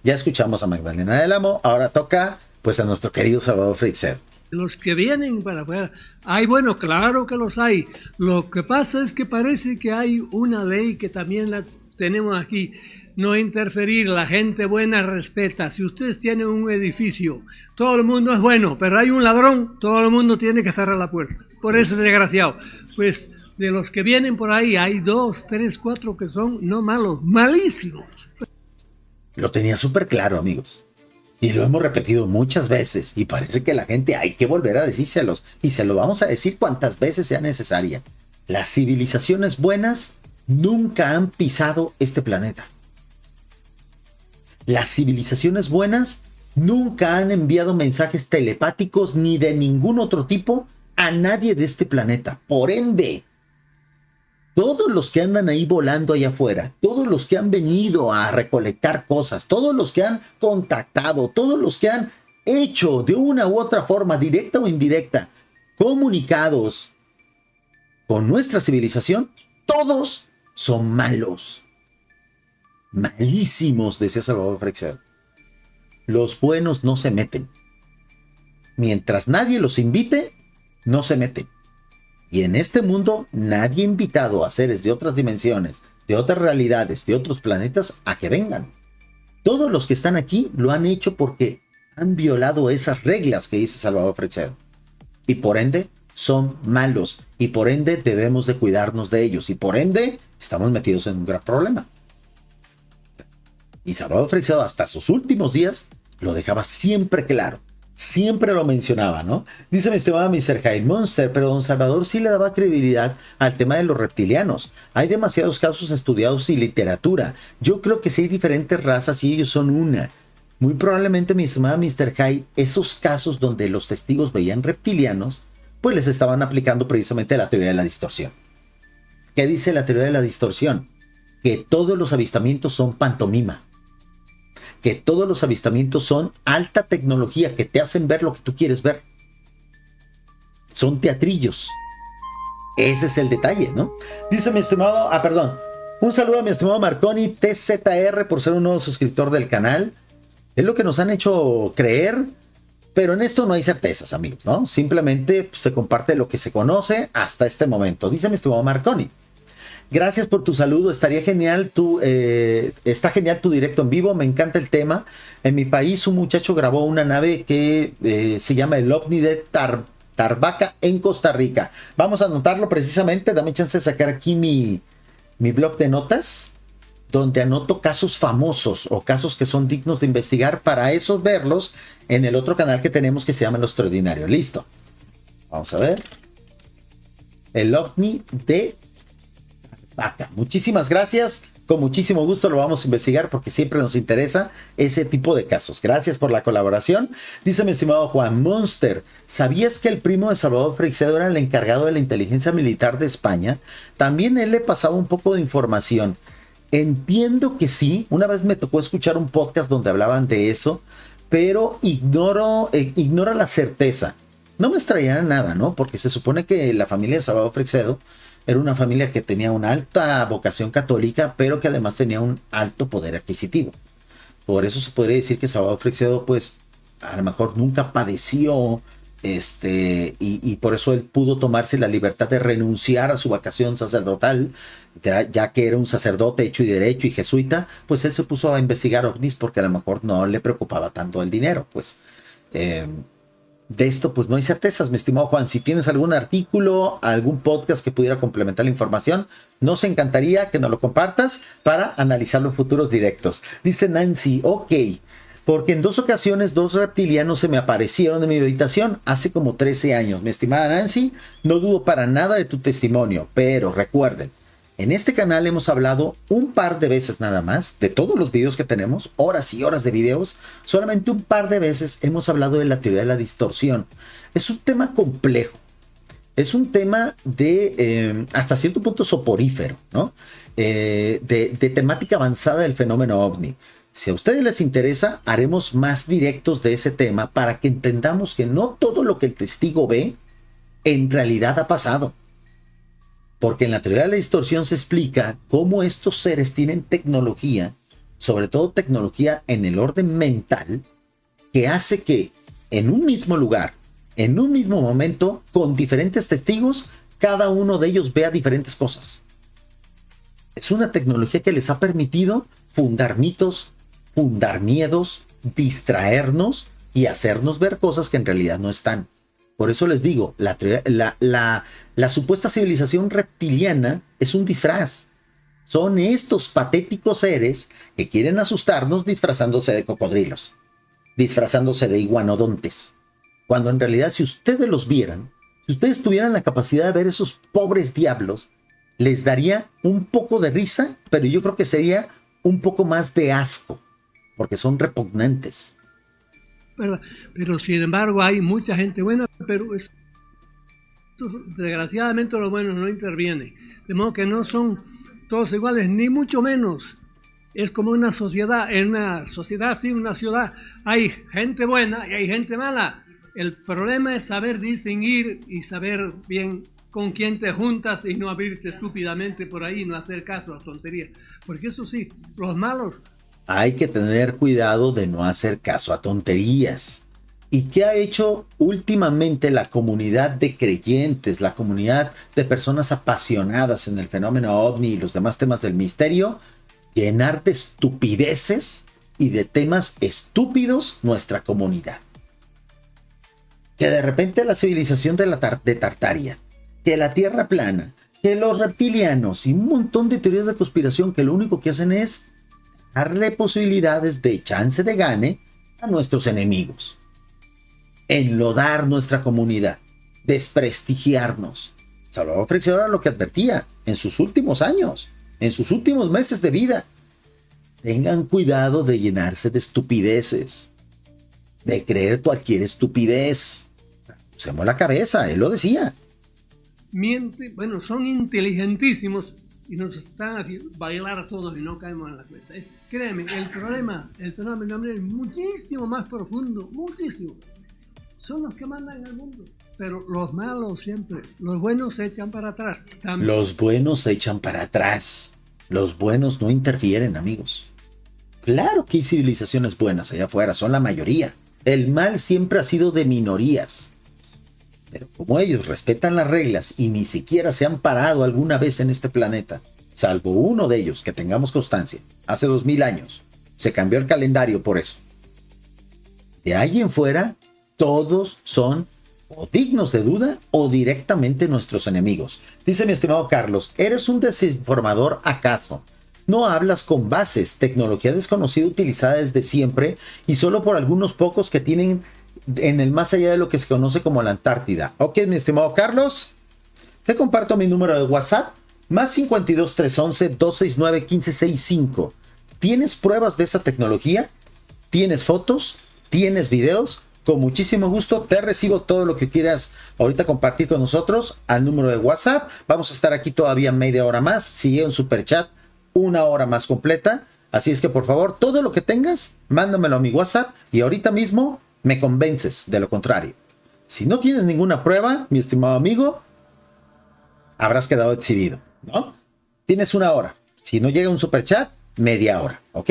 Speaker 1: Ya escuchamos a Magdalena del Amo, ahora toca pues a nuestro querido Salvador Freixedo.
Speaker 3: Los que vienen para afuera, hay, bueno, claro que los hay. Lo que pasa es que parece que hay una ley que también tenemos aquí, no interferir, la gente buena respeta. Si ustedes tienen un edificio, todo el mundo es bueno, pero hay un ladrón, todo el mundo tiene que cerrar la puerta. Por eso es desgraciado. Pues de los que vienen por ahí, hay 2, 3, 4 que son no malos, malísimos.
Speaker 1: Lo tenía súper claro, amigos. Y lo hemos repetido muchas veces. Y parece que la gente hay que volver a decírselos. Y se lo vamos a decir cuantas veces sea necesaria. Las civilizaciones buenas nunca han pisado este planeta. Las civilizaciones buenas nunca han enviado mensajes telepáticos ni de ningún otro tipo a nadie de este planeta. Por ende, todos los que andan ahí volando allá afuera, todos los que han venido a recolectar cosas, todos los que han contactado, todos los que han hecho de una u otra forma, directa o indirecta, comunicados con nuestra civilización, todos son malos. Malísimos, decía Salvador Freixedo. Los buenos no se meten. Mientras nadie los invite, no se meten. Y en este mundo nadie ha invitado a seres de otras dimensiones, de otras realidades, de otros planetas a que vengan. Todos los que están aquí lo han hecho porque han violado esas reglas que dice Salvador Freixedo. Y por ende son malos. Y por ende debemos de cuidarnos de ellos. Y por ende estamos metidos en un gran problema. Y Salvador Freixedo hasta sus últimos días lo dejaba siempre claro. Siempre lo mencionaba, ¿no? Dice mi estimado Mr. High Monster, pero don Salvador sí le daba credibilidad al tema de los reptilianos. Hay demasiados casos estudiados y literatura. Yo creo que sí hay diferentes razas y ellos son una. Muy probablemente, mi estimado Mr. High, esos casos donde los testigos veían reptilianos, pues les estaban aplicando precisamente la teoría de la distorsión. ¿Qué dice la teoría de la distorsión? Que todos los avistamientos son pantomima. Que todos los avistamientos son alta tecnología que te hacen ver lo que tú quieres ver. Son teatrillos. Ese es el detalle, ¿no? Dice mi estimado, un saludo a mi estimado Marconi TZR por ser un nuevo suscriptor del canal. Es lo que nos han hecho creer, pero en esto no hay certezas, amigos, ¿no? Simplemente se comparte lo que se conoce hasta este momento. Dice mi estimado Marconi. Gracias por tu saludo, estaría genial está genial tu directo en vivo, me encanta el tema. En mi país un muchacho grabó una nave que se llama el OVNI de Tarbaca en Costa Rica. Vamos a anotarlo precisamente, dame chance de sacar aquí mi blog de notas, donde anoto casos famosos o casos que son dignos de investigar, para esos verlos en el otro canal que tenemos que se llama Lo Extraordinario. Listo, vamos a ver. El OVNI de Vaca. Muchísimas gracias, con muchísimo gusto lo vamos a investigar porque siempre nos interesa ese tipo de casos. Gracias por la colaboración. Dice mi estimado Juan Monster, ¿sabías que el primo de Salvador Freixedo era el encargado de la inteligencia militar de España? También él le pasaba un poco de información. Entiendo que sí, una vez me tocó escuchar un podcast donde hablaban de eso, pero ignoro la certeza. No me extrañará nada, ¿no? Porque se supone que la familia de Salvador Freixedo era una familia que tenía una alta vocación católica, pero que además tenía un alto poder adquisitivo. Por eso se podría decir que Salvador Freixedo, pues, a lo mejor nunca padeció, y por eso él pudo tomarse la libertad de renunciar a su vocación sacerdotal, ya que era un sacerdote hecho y derecho y jesuita, pues él se puso a investigar ovnis porque a lo mejor no le preocupaba tanto el dinero, pues. De esto pues no hay certezas, mi estimado Juan. Si tienes algún artículo, algún podcast que pudiera complementar la información, nos encantaría que nos lo compartas para analizarlo en futuros directos. Dice Nancy, ok, porque en 2 ocasiones 2 reptilianos se me aparecieron en mi habitación hace como 13 años. Mi estimada Nancy, no dudo para nada de tu testimonio, pero recuerden, en este canal hemos hablado un par de veces nada más, de todos los videos que tenemos, horas y horas de videos, solamente un par de veces hemos hablado de la teoría de la distorsión. Es un tema complejo, es un tema de hasta cierto punto soporífero, ¿no? De temática avanzada del fenómeno ovni. Si a ustedes les interesa, haremos más directos de ese tema para que entendamos que no todo lo que el testigo ve en realidad ha pasado. Porque en la teoría de la distorsión se explica cómo estos seres tienen tecnología, sobre todo tecnología en el orden mental, que hace que en un mismo lugar, en un mismo momento, con diferentes testigos, cada uno de ellos vea diferentes cosas. Es una tecnología que les ha permitido fundar mitos, fundar miedos, distraernos y hacernos ver cosas que en realidad no están. Por eso les digo, la supuesta civilización reptiliana es un disfraz. Son estos patéticos seres que quieren asustarnos disfrazándose de cocodrilos, disfrazándose de iguanodontes. Cuando en realidad, si ustedes los vieran, si ustedes tuvieran la capacidad de ver esos pobres diablos, les daría un poco de risa, pero yo creo que sería un poco más de asco, porque son repugnantes.
Speaker 3: ¿Verdad? Pero sin embargo hay mucha gente buena, pero desgraciadamente los buenos no intervienen. De modo que no son todos iguales, ni mucho menos. Es como una sociedad, en una sociedad, sí, una ciudad, hay gente buena y hay gente mala. El problema es saber distinguir y saber bien con quién te juntas y no abrirte estúpidamente por ahí, no hacer caso a tonterías. Porque eso sí, los malos...
Speaker 1: Hay que tener cuidado de no hacer caso a tonterías. ¿Y qué ha hecho últimamente la comunidad de creyentes, la comunidad de personas apasionadas en el fenómeno ovni y los demás temas del misterio? Llenar de estupideces y de temas estúpidos nuestra comunidad. Que de repente la civilización de Tartaria, que la Tierra plana, que los reptilianos y un montón de teorías de conspiración que lo único que hacen es darle posibilidades de chance de gane a nuestros enemigos. Enlodar nuestra comunidad, desprestigiarnos. Salvador Freixedo era lo que advertía en sus últimos años, en sus últimos meses de vida. Tengan cuidado de llenarse de estupideces, de creer cualquier estupidez. Usemos la cabeza, él lo decía.
Speaker 3: Miente, bueno, son inteligentísimos y nos están haciendo bailar a todos y no caemos en la cuenta. Créeme, el fenómeno es muchísimo más profundo, muchísimo. Son los que mandan en el mundo. Pero los malos siempre, los buenos se echan para atrás. También.
Speaker 1: Los buenos se echan para atrás. Los buenos no interfieren, amigos. Claro que hay civilizaciones buenas allá afuera, son la mayoría. El mal siempre ha sido de minorías. Pero como ellos respetan las reglas y ni siquiera se han parado alguna vez en este planeta, salvo uno de ellos que tengamos constancia, hace 2000 años, se cambió el calendario por eso. De ahí en fuera, todos son o dignos de duda o directamente nuestros enemigos. Dice mi estimado Carlos, ¿eres un desinformador acaso? No hablas con bases, tecnología desconocida utilizada desde siempre y solo por algunos pocos que tienen en el más allá de lo que se conoce como la Antártida. Ok, mi estimado Carlos, te comparto mi número de WhatsApp, más 52 311 269 1565. ¿Tienes pruebas de esa tecnología? ¿Tienes fotos? ¿Tienes videos? Con muchísimo gusto te recibo todo lo que quieras ahorita compartir con nosotros al número de WhatsApp. Vamos a estar aquí todavía media hora más. Sigue un super chat, una hora más completa. Así es que por favor, todo lo que tengas, mándamelo a mi WhatsApp y ahorita mismo me convences de lo contrario. Si no tienes ninguna prueba, mi estimado amigo, habrás quedado exhibido, ¿no? Tienes una hora. Si no llega un super chat, media hora, ¿ok?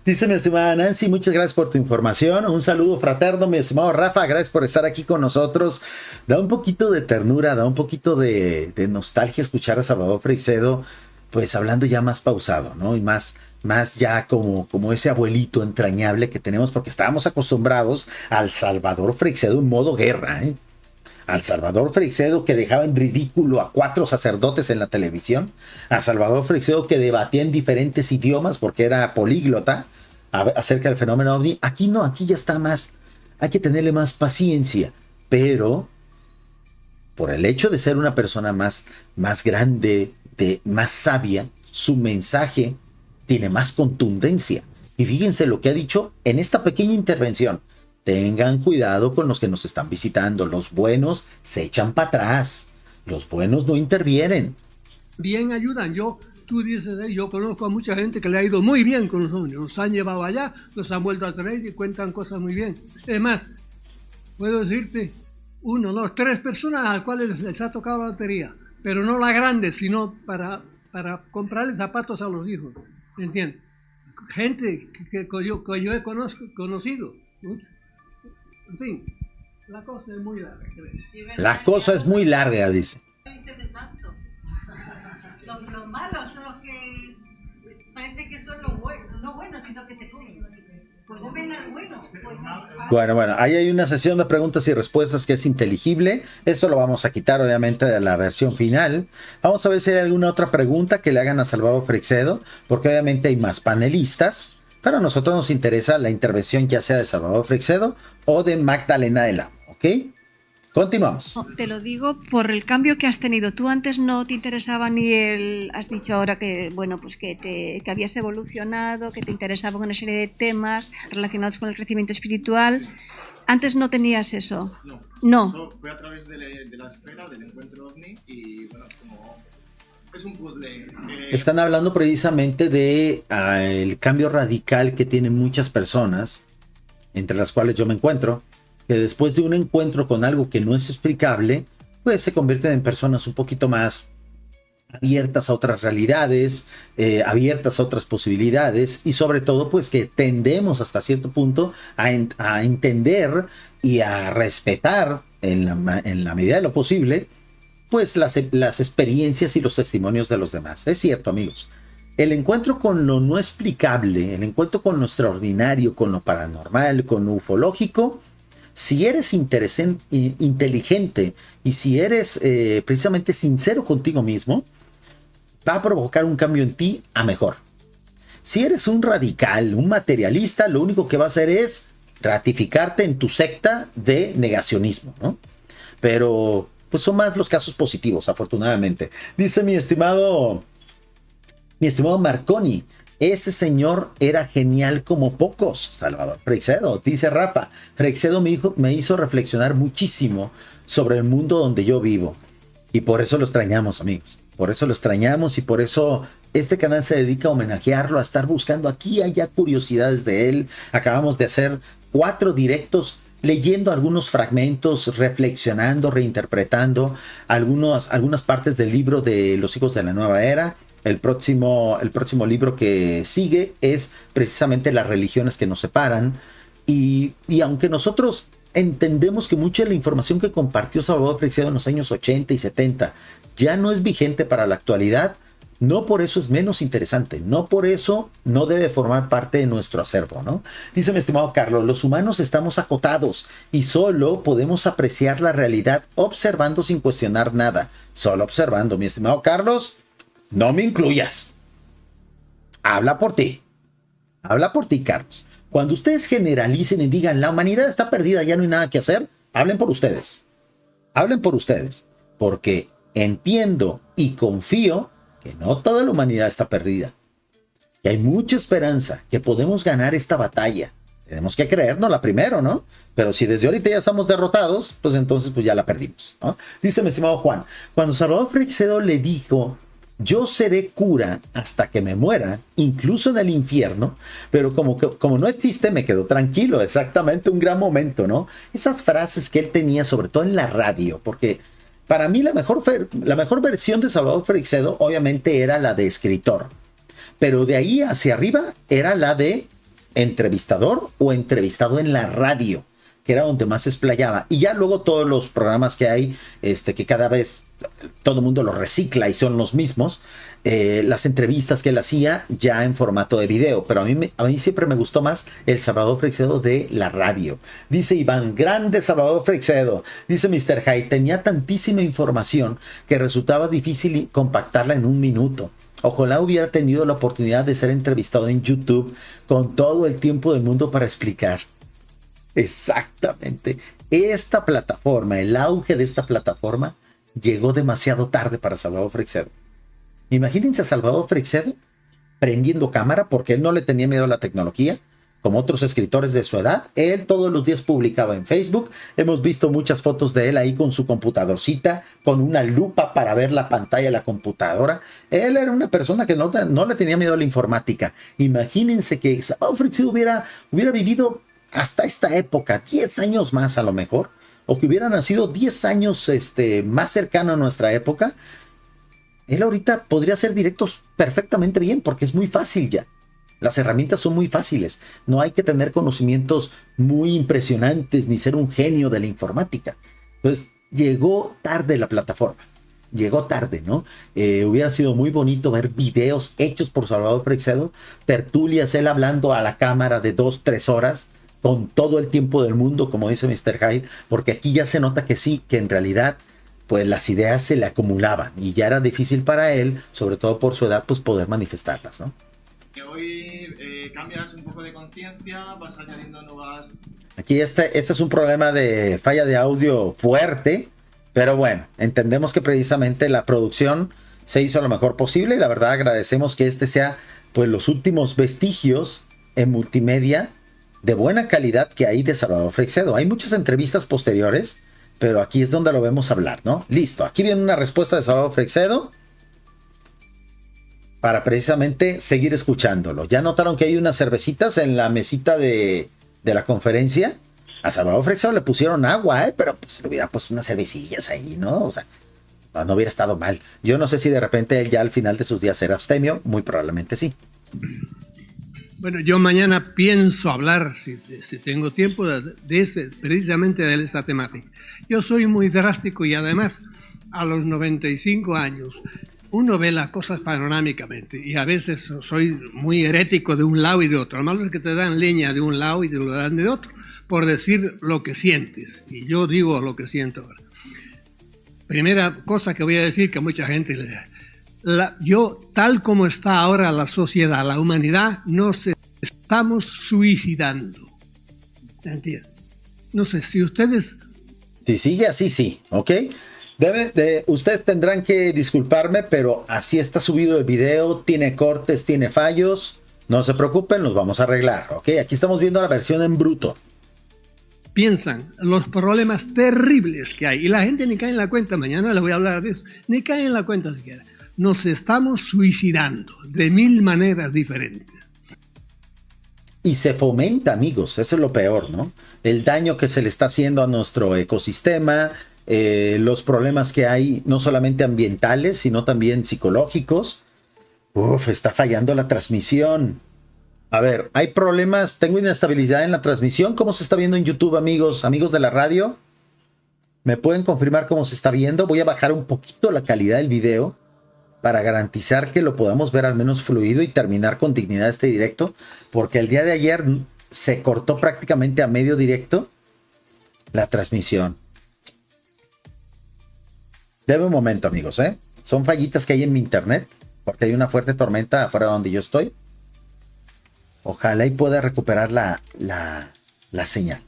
Speaker 1: Dice mi estimada Nancy, muchas gracias por tu información. Un saludo fraterno, mi estimado Rafa, gracias por estar aquí con nosotros. Da un poquito de ternura, da un poquito de nostalgia escuchar a Salvador Freixedo, pues hablando ya más pausado, ¿no? Y más ya como ese abuelito entrañable que tenemos, porque estábamos acostumbrados al Salvador Freixedo en modo guerra, ¿eh? Al Salvador Freixedo que dejaba en ridículo a 4 sacerdotes en la televisión, a Salvador Freixedo que debatía en diferentes idiomas porque era políglota acerca del fenómeno ovni. Aquí no, aquí ya está más, hay que tenerle más paciencia, pero por el hecho de ser una persona más grande, más sabia, su mensaje tiene más contundencia. Y fíjense lo que ha dicho en esta pequeña intervención. Tengan cuidado con los que nos están visitando. Los buenos se echan para atrás. Los buenos no intervienen.
Speaker 3: Bien ayudan. Tú dices, yo conozco a mucha gente que le ha ido muy bien con los ovnis. Los han llevado allá, los han vuelto a traer y cuentan cosas muy bien. Es más, puedo decirte 1, 2, 3 personas a las cuales les ha tocado la lotería. Pero no la grande, sino para comprarle zapatos a los hijos. ¿Me entiendes? Gente que yo he conocido. En fin, la cosa es muy larga.
Speaker 1: La cosa es muy larga, dice.
Speaker 2: Los malos son los que parece que son los buenos, no buenos, sino que te comen. Pues deben ser buenos.
Speaker 1: Bueno, ahí hay una sesión de preguntas y respuestas que es inteligible. Eso lo vamos a quitar, obviamente, de la versión final. Vamos a ver si hay alguna otra pregunta que le hagan a Salvador Freixedo, porque obviamente hay más panelistas. Pero a nosotros nos interesa la intervención ya sea de Salvador Freixedo o de Magdalena del Amo, ¿ok? Continuamos.
Speaker 2: Te lo digo por el cambio que has tenido. Tú antes no te interesaba ni el... Has dicho ahora que, bueno, pues que habías evolucionado, que te interesaba una serie de temas relacionados con el crecimiento espiritual. Antes no tenías eso. No.
Speaker 4: Eso fue a través de la esfera, del encuentro OVNI, y bueno, como es un puzzle.
Speaker 1: Están hablando precisamente de el cambio radical que tienen muchas personas, entre las cuales yo me encuentro, que después de un encuentro con algo que no es explicable, pues se convierten en personas un poquito más abiertas a otras realidades, abiertas a otras posibilidades, y sobre todo pues que tendemos hasta cierto punto a entender y a respetar en la medida de lo posible pues las experiencias y los testimonios de los demás. Es cierto, amigos. El encuentro con lo no explicable, el encuentro con lo extraordinario, con lo paranormal, con lo ufológico, si eres inteligente y si eres precisamente sincero contigo mismo, va a provocar un cambio en ti a mejor. Si eres un radical, un materialista, lo único que va a hacer es ratificarte en tu secta de negacionismo, ¿no? Pero pues son más los casos positivos, afortunadamente. Dice mi estimado Marconi, ese señor era genial como pocos. Salvador Freixedo, dice Rafa, Freixedo me hizo reflexionar muchísimo sobre el mundo donde yo vivo. Y por eso lo extrañamos, amigos. Por eso lo extrañamos y por eso este canal se dedica a homenajearlo, a estar buscando aquí y allá curiosidades de él. Acabamos de hacer 4 directos leyendo algunos fragmentos, reflexionando, reinterpretando algunas partes del libro de Los Hijos de la Nueva Era. El próximo libro que sigue es precisamente Las religiones que nos separan. Y aunque nosotros entendemos que mucha de la información que compartió Salvador Freixedo en los años 80 y 70 ya no es vigente para la actualidad, no por eso es menos interesante, no por eso no debe formar parte de nuestro acervo, ¿no? Dice mi estimado Carlos, los humanos estamos acotados y solo podemos apreciar la realidad observando sin cuestionar nada, solo observando. Mi estimado Carlos, no me incluyas. Habla por ti, Carlos. Cuando ustedes generalicen y digan la humanidad está perdida, ya no hay nada que hacer, hablen por ustedes, porque entiendo y confío que no toda la humanidad está perdida, que hay mucha esperanza, que podemos ganar esta batalla. Tenemos que creérnosla primero, ¿no? Pero si desde ahorita ya estamos derrotados, pues entonces pues ya la perdimos, ¿no? Dice mi estimado Juan, cuando Salvador Freixedo le dijo, yo seré cura hasta que me muera, incluso en el infierno, pero como no existe, me quedo tranquilo. Exactamente, un gran momento, ¿no? Esas frases que él tenía, sobre todo en la radio, porque para mí la mejor versión de Salvador Freixedo obviamente era la de escritor, pero de ahí hacia arriba era la de entrevistador o entrevistado en la radio, que era donde más se explayaba. Y ya luego todos los programas que hay, que cada vez todo el mundo los recicla y son los mismos, las entrevistas que él hacía ya en formato de video, pero a mí siempre me gustó más el Salvador Freixedo de la radio. Dice Iván, grande Salvador Freixedo. Dice Mr. Hyde, tenía tantísima información que resultaba difícil compactarla en un minuto. Ojalá hubiera tenido la oportunidad de ser entrevistado en YouTube con todo el tiempo del mundo para explicar. Exactamente. Esta plataforma, el auge de esta plataforma, llegó demasiado tarde para Salvador Freixedo. Imagínense a Salvador Freixedo prendiendo cámara, porque él no le tenía miedo a la tecnología, como otros escritores de su edad. Él todos los días publicaba en Facebook. Hemos visto muchas fotos de él ahí con su computadorcita, con una lupa para ver la pantalla de la computadora. Él era una persona que no le tenía miedo a la informática. Imagínense que Salvador Freixedo hubiera vivido hasta esta época, 10 años más a lo mejor, o que hubiera nacido 10 años más cercano a nuestra época. Él ahorita podría hacer directos perfectamente bien, porque es muy fácil ya. Las herramientas son muy fáciles. No hay que tener conocimientos muy impresionantes ni ser un genio de la informática. Entonces, llegó tarde la plataforma. llegó tarde, ¿no? Hubiera sido muy bonito ver videos hechos por Salvador Freixedo, tertulias, él hablando a la cámara de 2-3 horas, con todo el tiempo del mundo, como dice Mr. Hyde, porque aquí ya se nota que sí, que en realidad pues las ideas se le acumulaban y ya era difícil para él, sobre todo por su edad, pues poder manifestarlas, ¿no?
Speaker 4: Que hoy cambias un poco de conciencia, vas añadiendo nuevas...
Speaker 1: Aquí este es un problema de falla de audio fuerte, pero bueno, entendemos que precisamente la producción se hizo lo mejor posible y la verdad agradecemos que este sea pues los últimos vestigios en multimedia de buena calidad que hay de Salvador Freixedo. Hay muchas entrevistas posteriores, pero aquí es donde lo vemos hablar, ¿no? Listo, aquí viene una respuesta de Salvador Freixedo para precisamente seguir escuchándolo. ¿Ya notaron que hay unas cervecitas en la mesita de la conferencia? A Salvador Freixedo le pusieron agua, pero pues le hubiera puesto unas cervecillas ahí, ¿no? O sea, no hubiera estado mal. Yo no sé si de repente él ya al final de sus días era abstemio, muy probablemente sí.
Speaker 3: Bueno, yo mañana pienso hablar, si tengo tiempo, precisamente de esa temática. Yo soy muy drástico y además, a los 95 años, uno ve las cosas panorámicamente y a veces soy muy herético de un lado y de otro. Lo malo es que te dan leña de un lado y te lo dan de otro, por decir lo que sientes. Y yo digo lo que siento ahora. Primera cosa que voy a decir que mucha gente le da. Yo, tal como está ahora la sociedad, la humanidad, nos estamos suicidando. ¿Entiendes? No sé si ustedes...
Speaker 1: Si sigue así, sí, ¿ok? Ustedes tendrán que disculparme, pero así está subido el video, tiene cortes, tiene fallos. No se preocupen, los vamos a arreglar, ¿ok? Aquí estamos viendo la versión en bruto.
Speaker 3: Piensan los problemas terribles que hay y la gente ni cae en la cuenta. Mañana les voy a hablar de eso. Ni cae en la cuenta siquiera. Nos estamos suicidando de 1000 maneras diferentes.
Speaker 1: Y se fomenta, amigos, eso es lo peor, ¿no? El daño que se le está haciendo a nuestro ecosistema, los problemas que hay, no solamente ambientales, sino también psicológicos. Está fallando la transmisión. A ver, hay problemas, tengo inestabilidad en la transmisión. ¿Cómo se está viendo en YouTube, amigos de la radio? ¿Me pueden confirmar cómo se está viendo? Voy a bajar un poquito la calidad del video para garantizar que lo podamos ver al menos fluido y terminar con dignidad este directo, porque el día de ayer se cortó prácticamente a medio directo la transmisión. Deme un momento, amigos, ¿eh? Son fallitas que hay en mi internet, porque hay una fuerte tormenta afuera donde yo estoy. Ojalá y pueda recuperar la señal.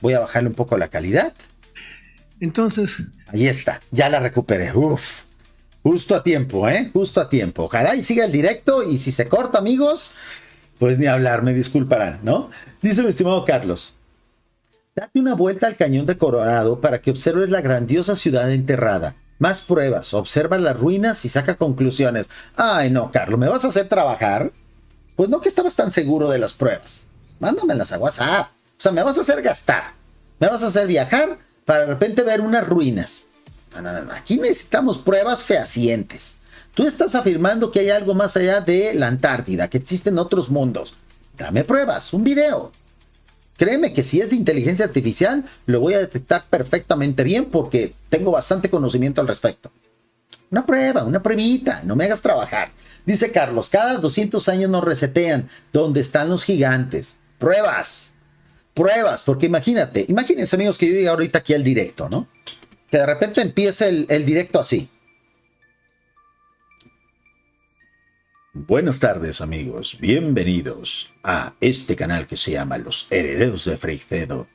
Speaker 1: Voy a bajarle un poco la calidad.
Speaker 3: Entonces...
Speaker 1: Ahí está, ya la recuperé. Uf. Justo a tiempo, ¿eh? Justo a tiempo. Ojalá y siga el directo y si se corta, amigos, pues ni hablar, me disculparán, ¿no? Dice mi estimado Carlos, date una vuelta al Cañón de Colorado para que observes la grandiosa ciudad enterrada. Más pruebas, observa las ruinas y saca conclusiones. Ay, no, Carlos, ¿me vas a hacer trabajar? Pues no que estabas tan seguro de las pruebas. Mándamelas a WhatsApp. O sea, me vas a hacer gastar. Me vas a hacer viajar para de repente ver unas ruinas. No. Aquí necesitamos pruebas fehacientes. Tú estás afirmando que hay algo más allá de la Antártida, que existen otros mundos. Dame pruebas, un video. Créeme que si es de inteligencia artificial, lo voy a detectar perfectamente bien porque tengo bastante conocimiento al respecto. Una prueba, una pruebita, no me hagas trabajar. Dice Carlos, cada 200 años nos resetean. ¿Dónde están los gigantes? Pruebas, porque imagínense amigos que yo llegue ahorita aquí al directo, ¿no? Que de repente empiece el directo así. Buenas tardes amigos, bienvenidos a este canal que se llama Los Herederos de Freixedo.com.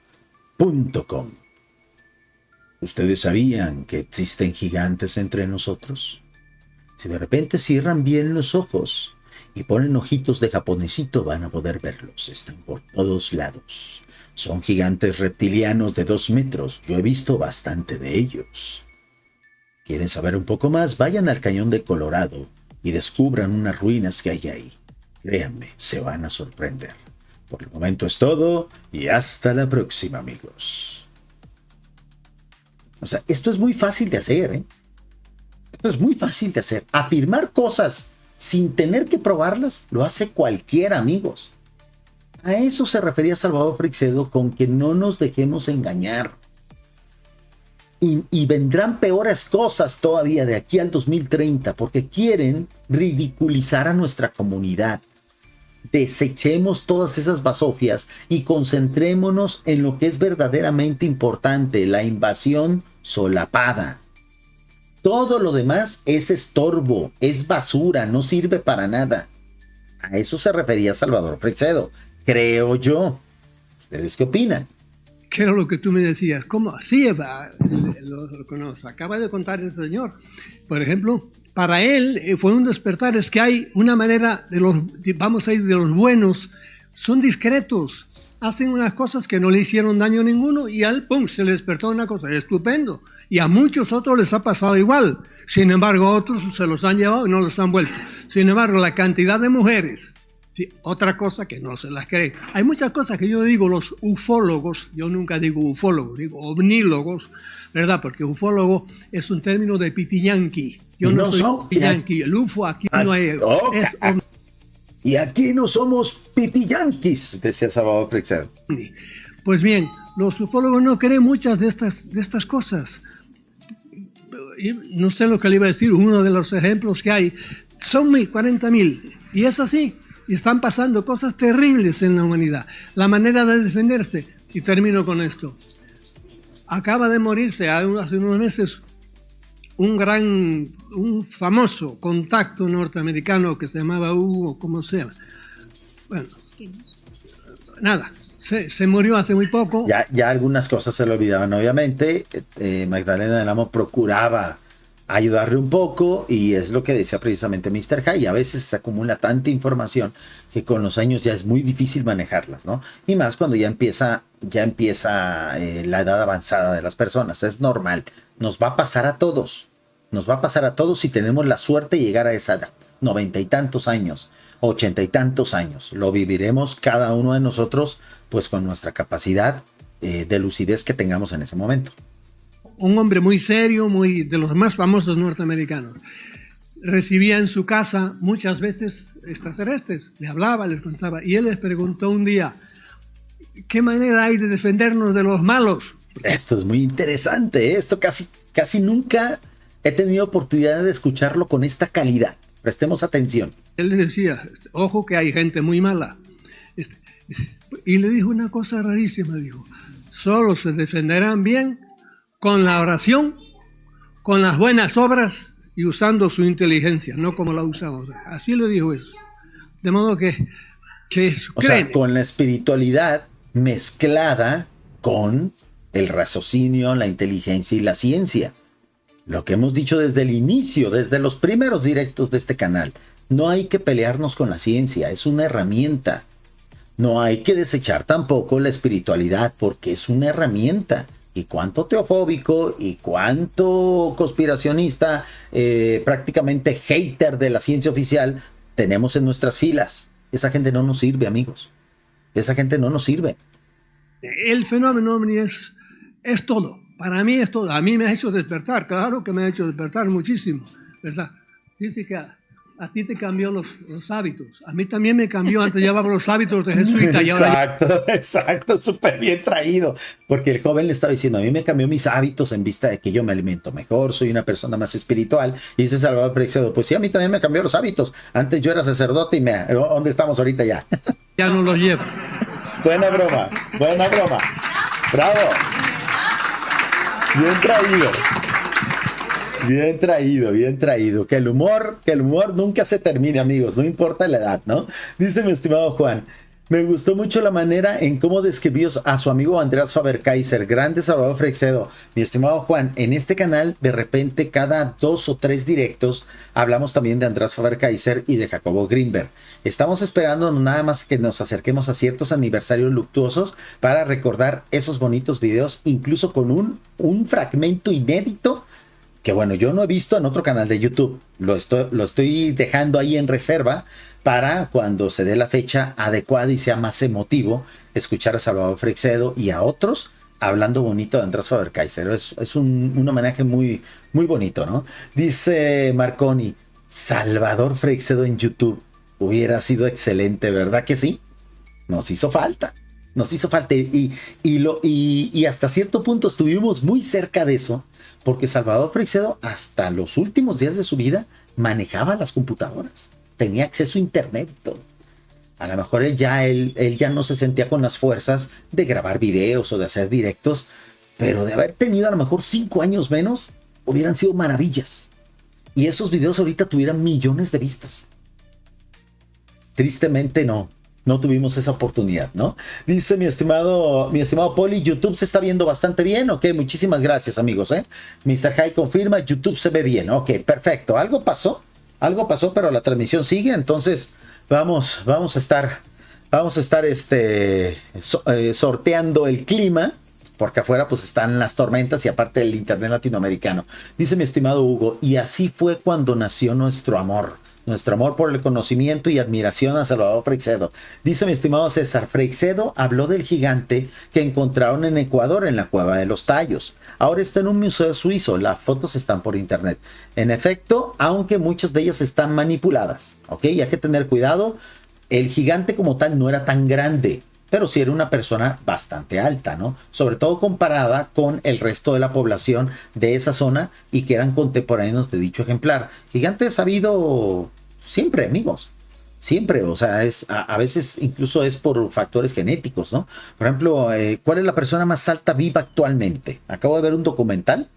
Speaker 1: ¿Ustedes sabían que existen gigantes entre nosotros? Si de repente cierran bien los ojos y ponen ojitos de japonesito van a poder verlos, están por todos lados. Son gigantes reptilianos de 2 metros, yo he visto bastante de ellos. ¿Quieren saber un poco más? Vayan al Cañón de Colorado y descubran unas ruinas que hay ahí. Créanme, se van a sorprender. Por el momento es todo y hasta la próxima, amigos. O sea, esto es muy fácil de hacer, ¿eh? Esto es muy fácil de hacer. Afirmar cosas sin tener que probarlas lo hace cualquiera, amigos. A eso se refería Salvador Freixedo con que no nos dejemos engañar. y vendrán peores cosas todavía de aquí al 2030 porque quieren ridiculizar a nuestra comunidad. Desechemos todas esas basofias y concentrémonos en lo que es verdaderamente importante, la invasión solapada. Todo lo demás es estorbo, es basura, no sirve para nada. A eso se refería Salvador Freixedo, creo yo. ¿Ustedes qué opinan?
Speaker 3: ¿Qué era lo que tú me decías? ¿Cómo? Sí, lo que nos acaba de contar el señor. Por ejemplo, para él fue un despertar, es que hay una manera de vamos a ir de los buenos, son discretos, hacen unas cosas que no le hicieron daño a ninguno y al pum, se le despertó una cosa, estupendo. Y a muchos otros les ha pasado igual. Sin embargo, otros se los han llevado y no los han vuelto. Sin embargo, la cantidad de mujeres, sí, otra cosa que no se las creen. Hay muchas cosas que yo digo, los ufólogos, yo nunca digo ufólogos, digo ovnílogos, ¿verdad? Porque ufólogo es un término de pitiyanqui. Yo no soy pitiyanqui, el UFO aquí no hay. Es
Speaker 1: y aquí no somos pitiyanquis, decía Salvador Freixedo.
Speaker 3: Pues bien, los ufólogos no creen muchas de estas cosas. No sé lo que le iba a decir, uno de los ejemplos que hay, son 40.000, y es así, y están pasando cosas terribles en la humanidad. La manera de defenderse, y termino con esto, acaba de morirse hace unos meses un famoso contacto norteamericano que se llamaba Hugo, ¿cómo se llama? Bueno, nada. Se murió hace muy poco.
Speaker 1: Ya algunas cosas se le olvidaban, obviamente. Magdalena del Amo procuraba ayudarle un poco y es lo que decía precisamente Mr. High. A veces se acumula tanta información que con los años ya es muy difícil manejarlas, ¿no? Y más cuando ya empieza la edad avanzada de las personas. Es normal. Nos va a pasar a todos. Nos va a pasar a todos si tenemos la suerte de llegar a esa edad. 90 y tantos años, 80 y tantos años. Lo viviremos cada uno de nosotros pues con nuestra capacidad de lucidez que tengamos en ese momento.
Speaker 3: Un hombre muy serio, muy de los más famosos norteamericanos. Recibía en su casa muchas veces extraterrestres. Le hablaba, les contaba. Y él les preguntó un día, ¿qué manera hay de defendernos de los malos?
Speaker 1: Esto es muy interesante. Esto casi nunca he tenido oportunidad de escucharlo con esta calidad. Prestemos atención.
Speaker 3: Él le decía, ojo que hay gente muy mala. Y le dijo una cosa rarísima, dijo, solo se defenderán bien con la oración, con las buenas obras y usando su inteligencia, no como la usamos. Así le dijo eso. De modo que
Speaker 1: o sea, con la espiritualidad mezclada con el raciocinio, la inteligencia y la ciencia. Lo que hemos dicho desde el inicio, desde los primeros directos de este canal, no hay que pelearnos con la ciencia, es una herramienta. No hay que desechar tampoco la espiritualidad porque es una herramienta. Y cuánto teofóbico y cuánto conspiracionista, prácticamente hater de la ciencia oficial tenemos en nuestras filas. Esa gente no nos sirve, amigos. Esa gente no nos sirve.
Speaker 3: El fenómeno ovni es todo. Para mí es todo. A mí me ha hecho despertar. Claro que me ha hecho despertar muchísimo, ¿verdad? Dice que a ti te cambió los hábitos. A mí también me cambió. Antes llevaba los hábitos de jesuita.
Speaker 1: Exacto, súper bien traído. Porque el joven le estaba diciendo, a mí me cambió mis hábitos en vista de que yo me alimento mejor, soy una persona más espiritual. Y dice Salvador Freixedo, pues sí, a mí también me cambió los hábitos. Antes yo era sacerdote y ¿dónde estamos ahorita ya?
Speaker 3: Ya no los llevo.
Speaker 1: Buena broma. Bravo. Bien traído. Que el humor nunca se termine, amigos, no importa la edad, ¿no? Dice mi estimado Juan, me gustó mucho la manera en cómo describió a su amigo Andreas Faber-Kaiser, grande Salvador Freixedo. Mi estimado Juan, en este canal, de repente, cada 2 o 3 directos, hablamos también de Andreas Faber-Kaiser y de Jacobo Greenberg. Estamos esperando nada más que nos acerquemos a ciertos aniversarios luctuosos para recordar esos bonitos videos, incluso con un fragmento inédito que bueno, yo no he visto en otro canal de YouTube. Lo estoy dejando ahí en reserva para cuando se dé la fecha adecuada y sea más emotivo escuchar a Salvador Freixedo y a otros hablando bonito de Andrés Faber-Kaiser. Es un homenaje muy, muy bonito, ¿no? Dice Marconi, Salvador Freixedo en YouTube hubiera sido excelente, ¿verdad que sí? Nos hizo falta. Nos hizo falta y hasta cierto punto estuvimos muy cerca de eso, porque Salvador Freixedo hasta los últimos días de su vida manejaba las computadoras, tenía acceso a internet y todo. A lo mejor él ya no se sentía con las fuerzas de grabar videos o de hacer directos, pero de haber tenido a lo mejor 5 años menos, hubieran sido maravillas. Y esos videos ahorita tuvieran millones de vistas. Tristemente no tuvimos esa oportunidad, ¿no? Dice mi estimado Poli, YouTube se está viendo bastante bien. Ok, muchísimas gracias, amigos, Mr. High confirma, YouTube se ve bien. Ok, perfecto. Algo pasó, pero la transmisión sigue. Entonces, vamos a estar sorteando el clima, porque afuera pues están las tormentas y aparte el internet latinoamericano. Dice mi estimado Hugo, y así fue cuando nació nuestro amor por el conocimiento y admiración a Salvador Freixedo. Dice mi estimado César, Freixedo habló del gigante que encontraron en Ecuador en la Cueva de los Tallos. Ahora está en un museo suizo, las fotos están por internet. En efecto, aunque muchas de ellas están manipuladas, ¿ok? Hay que tener cuidado. El gigante como tal no era tan grande, pero sí era una persona bastante alta, ¿no? Sobre todo comparada con el resto de la población de esa zona y que eran contemporáneos de dicho ejemplar. Gigantes ha habido siempre, amigos. Siempre, o sea, a veces incluso es por factores genéticos, ¿no? Por ejemplo, ¿cuál es la persona más alta viva actualmente? Acabo de ver un documental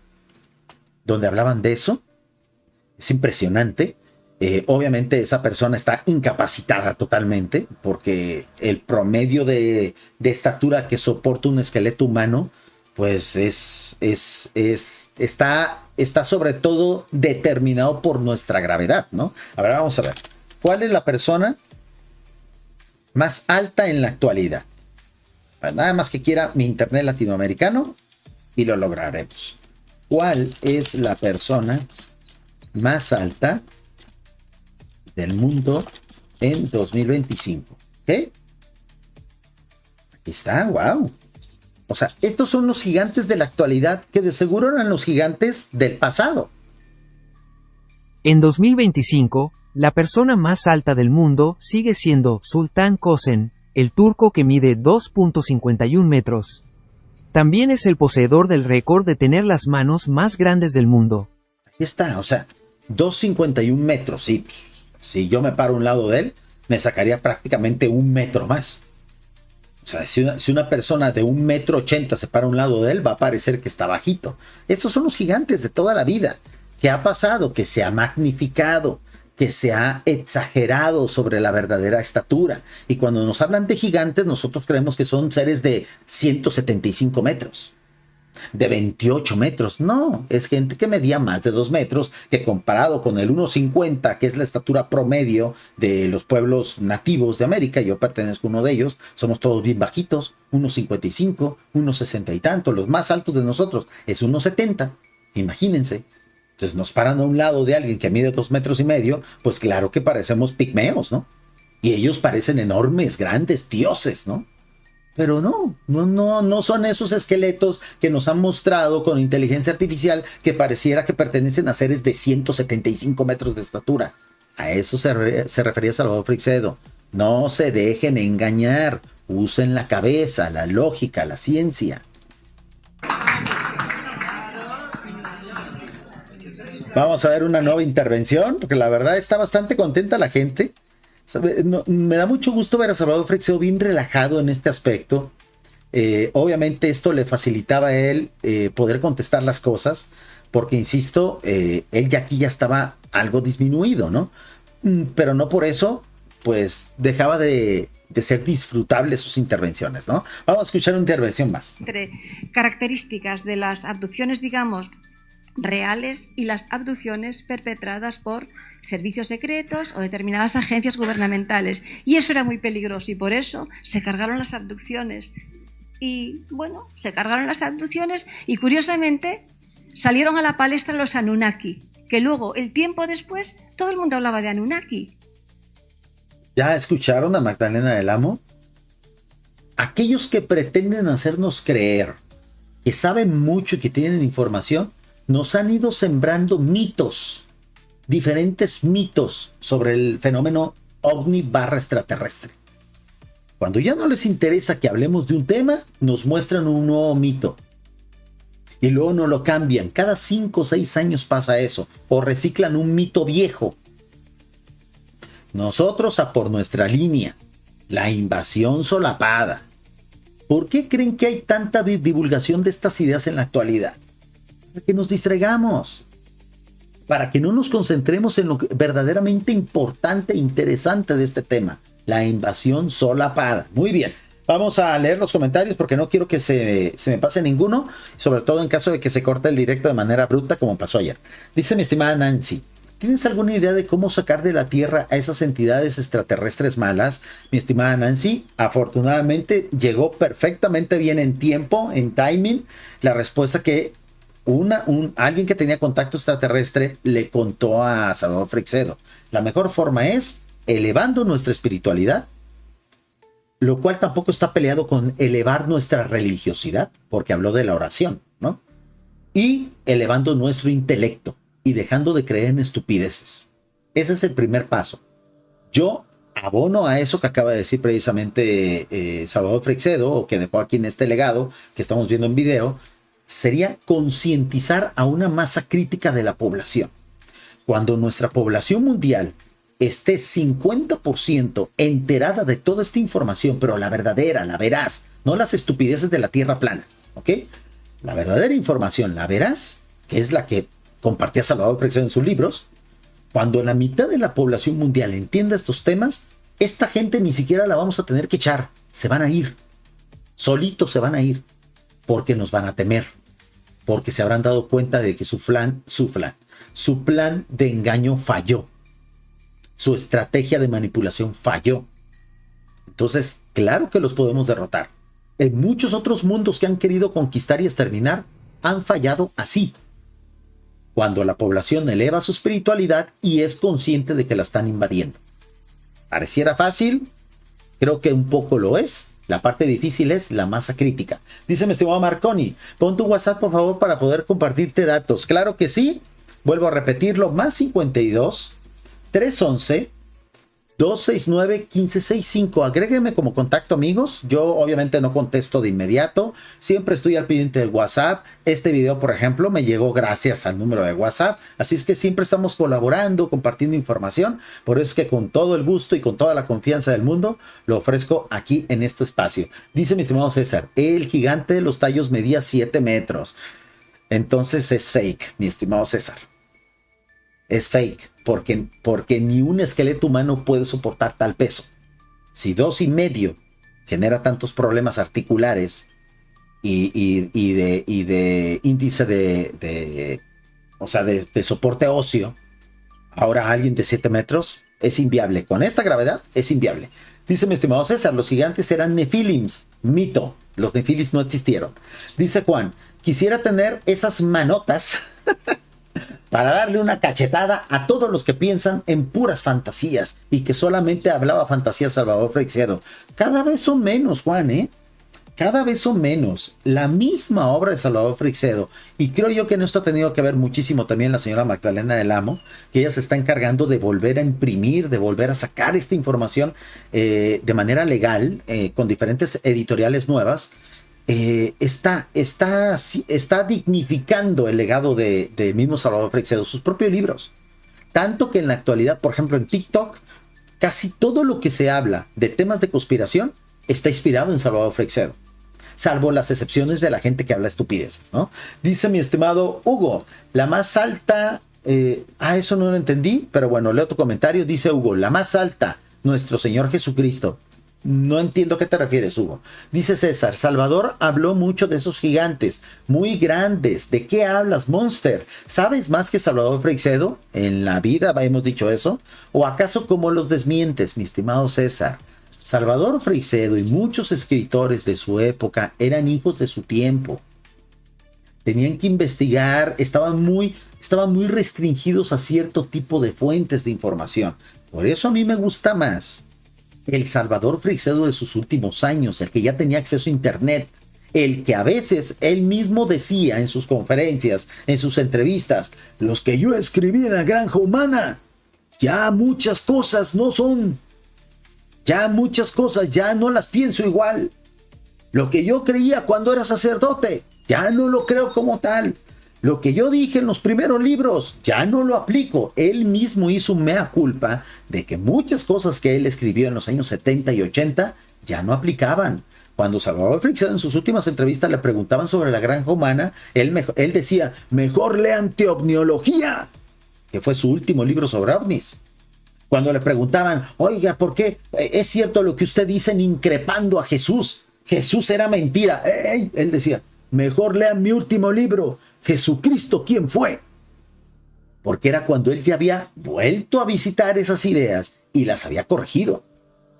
Speaker 1: donde hablaban de eso. Es impresionante. Obviamente esa persona está incapacitada totalmente porque el promedio de estatura que soporta un esqueleto humano pues está sobre todo determinado por nuestra gravedad, ¿no? A ver, vamos a ver. ¿Cuál es la persona más alta en la actualidad? Nada más que quiera mi internet latinoamericano y lo lograremos. ¿Cuál es la persona más alta del mundo en 2025? ¿Ok? Aquí está, wow. O sea, estos son los gigantes de la actualidad que de seguro eran los gigantes del pasado.
Speaker 5: En 2025, la persona más alta del mundo sigue siendo Sultan Kösen, el turco que mide 2.51 metros. También es el poseedor del récord de tener las manos más grandes del mundo.
Speaker 1: Aquí está, o sea, 2.51 metros, sí. Si yo me paro a un lado de él, me sacaría prácticamente 1 metro más. O sea, si una persona de 1,80 metros se para a un lado de él, va a parecer que está bajito. Estos son los gigantes de toda la vida. ¿Qué ha pasado? Que se ha magnificado, que se ha exagerado sobre la verdadera estatura. Y cuando nos hablan de gigantes, nosotros creemos que son seres de 175 metros. De 28 metros, no, es gente que medía más de 2 metros, que comparado con el 1,50, que es la estatura promedio de los pueblos nativos de América, yo pertenezco a uno de ellos, somos todos bien bajitos, 1,55, 1,60 y tanto, los más altos de nosotros es 1,70, imagínense. Entonces nos paran a un lado de alguien que mide 2,5 metros, pues claro que parecemos pigmeos, ¿no? Y ellos parecen enormes, grandes, dioses, ¿no? Pero no son esos esqueletos que nos han mostrado con inteligencia artificial que pareciera que pertenecen a seres de 175 metros de estatura. A eso se refería Salvador Freixedo. No se dejen engañar, usen la cabeza, la lógica, la ciencia. Vamos a ver una nueva intervención, porque la verdad está bastante contenta la gente. Me da mucho gusto ver a Salvador Freixedo bien relajado en este aspecto. Obviamente esto le facilitaba a él poder contestar las cosas, porque insisto, él ya aquí ya estaba algo disminuido, ¿no? Pero no por eso, pues dejaba de ser disfrutables sus intervenciones, ¿no? Vamos a escuchar una intervención más.
Speaker 2: Entre características de las abducciones, digamos, reales y las abducciones perpetradas por servicios secretos o determinadas agencias gubernamentales. Y eso era muy peligroso y por eso se cargaron las abducciones. Y bueno, se cargaron las abducciones y curiosamente salieron a la palestra los Anunnaki, que luego, el tiempo después, todo el mundo hablaba de Anunnaki.
Speaker 1: ¿Ya escucharon a Magdalena del Amo? Aquellos que pretenden hacernos creer que saben mucho y que tienen información, nos han ido sembrando mitos, diferentes mitos sobre el fenómeno ovni / extraterrestre. Cuando ya no les interesa que hablemos de un tema, nos muestran un nuevo mito. Y luego no lo cambian. Cada 5 o 6 años pasa eso. O reciclan un mito viejo. Nosotros a por nuestra línea. La invasión solapada. ¿Por qué creen que hay tanta divulgación de estas ideas en la actualidad? Para que nos distraigamos. Para que no nos concentremos en lo verdaderamente importante e interesante de este tema. La invasión solapada. Muy bien. Vamos a leer los comentarios porque no quiero que se me pase ninguno, sobre todo en caso de que se corte el directo de manera bruta como pasó ayer. Dice mi estimada Nancy, ¿tienes alguna idea de cómo sacar de la Tierra a esas entidades extraterrestres malas? Mi estimada Nancy, afortunadamente llegó perfectamente bien en tiempo, en timing, la respuesta que alguien que tenía contacto extraterrestre le contó a Salvador Freixedo. La mejor forma es elevando nuestra espiritualidad, lo cual tampoco está peleado con elevar nuestra religiosidad, porque habló de la oración, ¿no? Y elevando nuestro intelecto y dejando de creer en estupideces. Ese es el primer paso. Yo abono a eso que acaba de decir precisamente Salvador Freixedo, o que dejó aquí en este legado que estamos viendo en video, sería concientizar a una masa crítica de la población. Cuando nuestra población mundial esté 50% enterada de toda esta información, pero la verdadera, la veraz, no las estupideces de la tierra plana, ¿ok? La verdadera información, la veraz, que es la que compartía Salvador Freixedo en sus libros. Cuando la mitad de la población mundial entienda estos temas, esta gente ni siquiera la vamos a tener que echar, se van a ir, solitos se van a ir, porque nos van a temer, porque se habrán dado cuenta de que su plan de engaño falló. Su estrategia de manipulación falló. Entonces, claro que los podemos derrotar. En muchos otros mundos que han querido conquistar y exterminar, han fallado así. Cuando la población eleva su espiritualidad y es consciente de que la están invadiendo. Pareciera fácil, creo que un poco lo es. La parte difícil es la masa crítica. Dice mi estimado Marconi, pon tu WhatsApp por favor para poder compartirte datos. Claro que sí. Vuelvo a repetirlo, más 52 311 269 1565. Agréguenme como contacto, amigos. Yo obviamente no contesto de inmediato. Siempre estoy al pendiente del WhatsApp. Este video, por ejemplo, me llegó gracias al número de WhatsApp. Así es que siempre estamos colaborando, compartiendo información. Por eso es que con todo el gusto y con toda la confianza del mundo, lo ofrezco aquí en este espacio. Dice mi estimado César, el gigante de los tallos medía 7 metros. Entonces es fake, mi estimado César. Es fake, porque ni un esqueleto humano puede soportar tal peso. Si 2,5 genera tantos problemas articulares y de índice de soporte óseo, ahora alguien de 7 metros es inviable. Con esta gravedad es inviable. Dice mi estimado César, los gigantes eran nefilims. Mito, los nefilims no existieron. Dice Juan, quisiera tener esas manotas para darle una cachetada a todos los que piensan en puras fantasías y que solamente hablaba fantasías Salvador Freixedo. Cada vez son menos, Juan, ¿eh? Cada vez son menos. La misma obra de Salvador Freixedo, y creo yo que en esto ha tenido que ver muchísimo también la señora Magdalena del Amo, que ella se está encargando de volver a imprimir, de volver a sacar esta información de manera legal, con diferentes editoriales nuevas. Está dignificando el legado de mismo Salvador Freixedo, sus propios libros. Tanto que en la actualidad, por ejemplo en TikTok, casi todo lo que se habla de temas de conspiración está inspirado en Salvador Freixedo, salvo las excepciones de la gente que habla estupideces, ¿no? Dice mi estimado Hugo, la más alta, eso no lo entendí, pero bueno, leo tu comentario. Dice Hugo, la más alta, nuestro Señor Jesucristo. No entiendo a qué te refieres, Hugo. Dice César, Salvador habló mucho de esos gigantes, muy grandes. ¿De qué hablas, Monster? ¿Sabes más que Salvador Freixedo? En la vida hemos dicho eso. ¿O acaso cómo los desmientes, mi estimado César? Salvador Freixedo y muchos escritores de su época eran hijos de su tiempo. Tenían que investigar, estaban muy restringidos a cierto tipo de fuentes de información. Por eso a mí me gusta más el Salvador Freixedo de sus últimos años, el que ya tenía acceso a internet, el que a veces él mismo decía en sus conferencias, en sus entrevistas, los que yo escribí en la Granja Humana, ya muchas cosas no son Ya muchas cosas ya no las pienso igual. Lo que yo creía cuando era sacerdote, ya no lo creo como tal. Lo que yo dije en los primeros libros, ya no lo aplico. Él mismo hizo un mea culpa de que muchas cosas que él escribió en los años 70 y 80 ya no aplicaban. Cuando Salvador Freixedo en sus últimas entrevistas le preguntaban sobre la granja humana, él decía, mejor lean Teovniología, que fue su último libro sobre ovnis. Cuando le preguntaban, oiga, ¿por qué es cierto lo que usted dice increpando a Jesús? Jesús era mentira. Él decía, mejor lean mi último libro, Jesucristo, ¿quién fue? Porque era cuando él ya había vuelto a visitar esas ideas y las había corregido.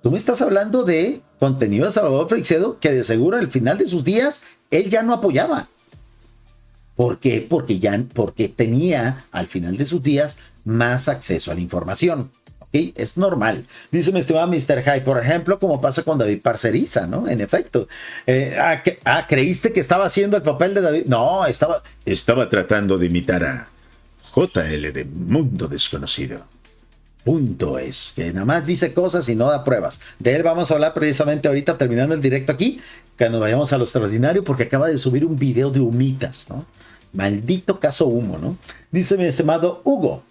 Speaker 1: Tú me estás hablando de contenido de Salvador Freixedo que de seguro al final de sus días él ya no apoyaba. ¿Por qué? Porque tenía al final de sus días más acceso a la información. ¿Okay? Es normal. Dice mi estimado Mr. High, por ejemplo, como pasa con David Parceriza, ¿no? En efecto. ¿Creíste que estaba haciendo el papel de David? No, estaba tratando de imitar a JL de Mundo Desconocido. Punto es, que nada más dice cosas y no da pruebas. De él vamos a hablar precisamente ahorita, terminando el directo aquí, que nos vayamos a lo extraordinario, porque acaba de subir un video de humitas, ¿no? Maldito caso humo, ¿no? Dice mi estimado Hugo,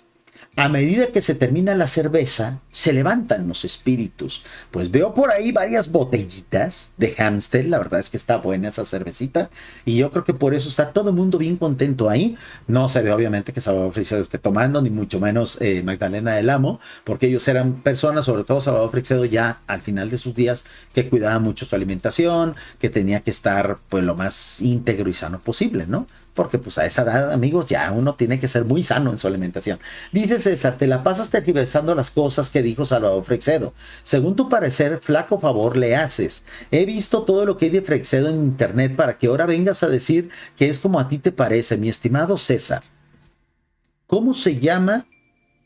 Speaker 1: a medida que se termina la cerveza, se levantan los espíritus. Pues veo por ahí varias botellitas de Amstel. La verdad es que está buena esa cervecita. Y yo creo que por eso está todo el mundo bien contento ahí. No se ve obviamente que Salvador Freixedo esté tomando, ni mucho menos Magdalena del Amo, porque ellos eran personas, sobre todo Salvador Freixedo, ya al final de sus días, que cuidaban mucho su alimentación, que tenía que estar pues lo más íntegro y sano posible, ¿no? Porque pues a esa edad, amigos, ya uno tiene que ser muy sano en su alimentación. Dice César, te la pasas tergiversando las cosas que dijo Salvador Freixedo. Según tu parecer, flaco favor le haces. He visto todo lo que hay de Freixedo en internet para que ahora vengas a decir que es como a ti te parece, mi estimado César. ¿Cómo se llama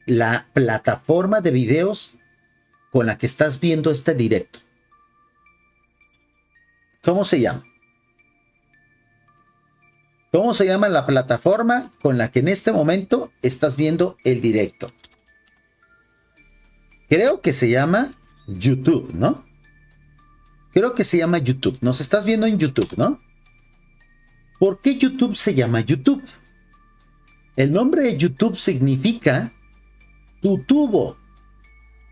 Speaker 1: la plataforma de videos con la que estás viendo este directo? ¿Cómo se llama? ¿Cómo se llama la plataforma con la que en este momento estás viendo el directo? Creo que se llama YouTube, ¿no? Creo que se llama YouTube. Nos estás viendo en YouTube, ¿no? ¿Por qué YouTube se llama YouTube? El nombre de YouTube significa tu tubo,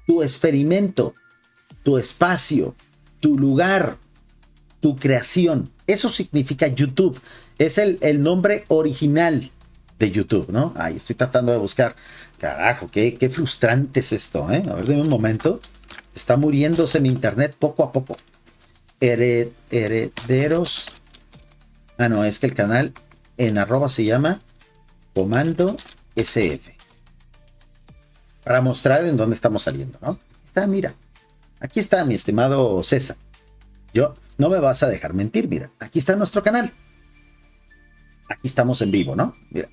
Speaker 1: tu experimento, tu espacio, tu lugar, tu creación. Eso significa YouTube. Es el nombre original de YouTube, ¿no? Ay, estoy tratando de buscar. Carajo, qué frustrante es esto, ¿eh? A ver, dime un momento. Está muriéndose mi internet poco a poco. Herederos. Ah, no, es que el canal en @ se llama Comando SF. Para mostrar en dónde estamos saliendo, ¿no? Está, mira. Aquí está, mi estimado César. No me vas a dejar mentir, mira. Aquí está nuestro canal. Aquí estamos en vivo, ¿no? Mira.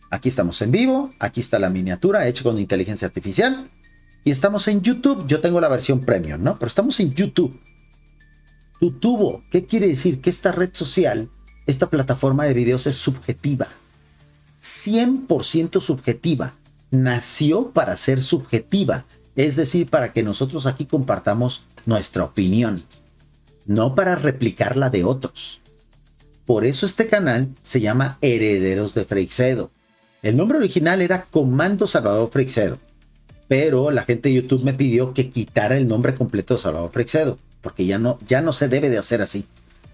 Speaker 1: Aquí estamos en vivo. Aquí está la miniatura hecha con inteligencia artificial. Y estamos en YouTube. Yo tengo la versión premium, ¿no? Pero estamos en YouTube. Tu tubo. ¿Qué quiere decir? Que esta red social, esta plataforma de videos es subjetiva. 100% subjetiva. Nació para ser subjetiva. Es decir, para que nosotros aquí compartamos nuestra opinión. No para replicar la de otros. Por eso este canal se llama Herederos de Freixedo. El nombre original era Comando Salvador Freixedo, pero la gente de YouTube me pidió que quitara el nombre completo de Salvador Freixedo, porque ya no se debe de hacer así.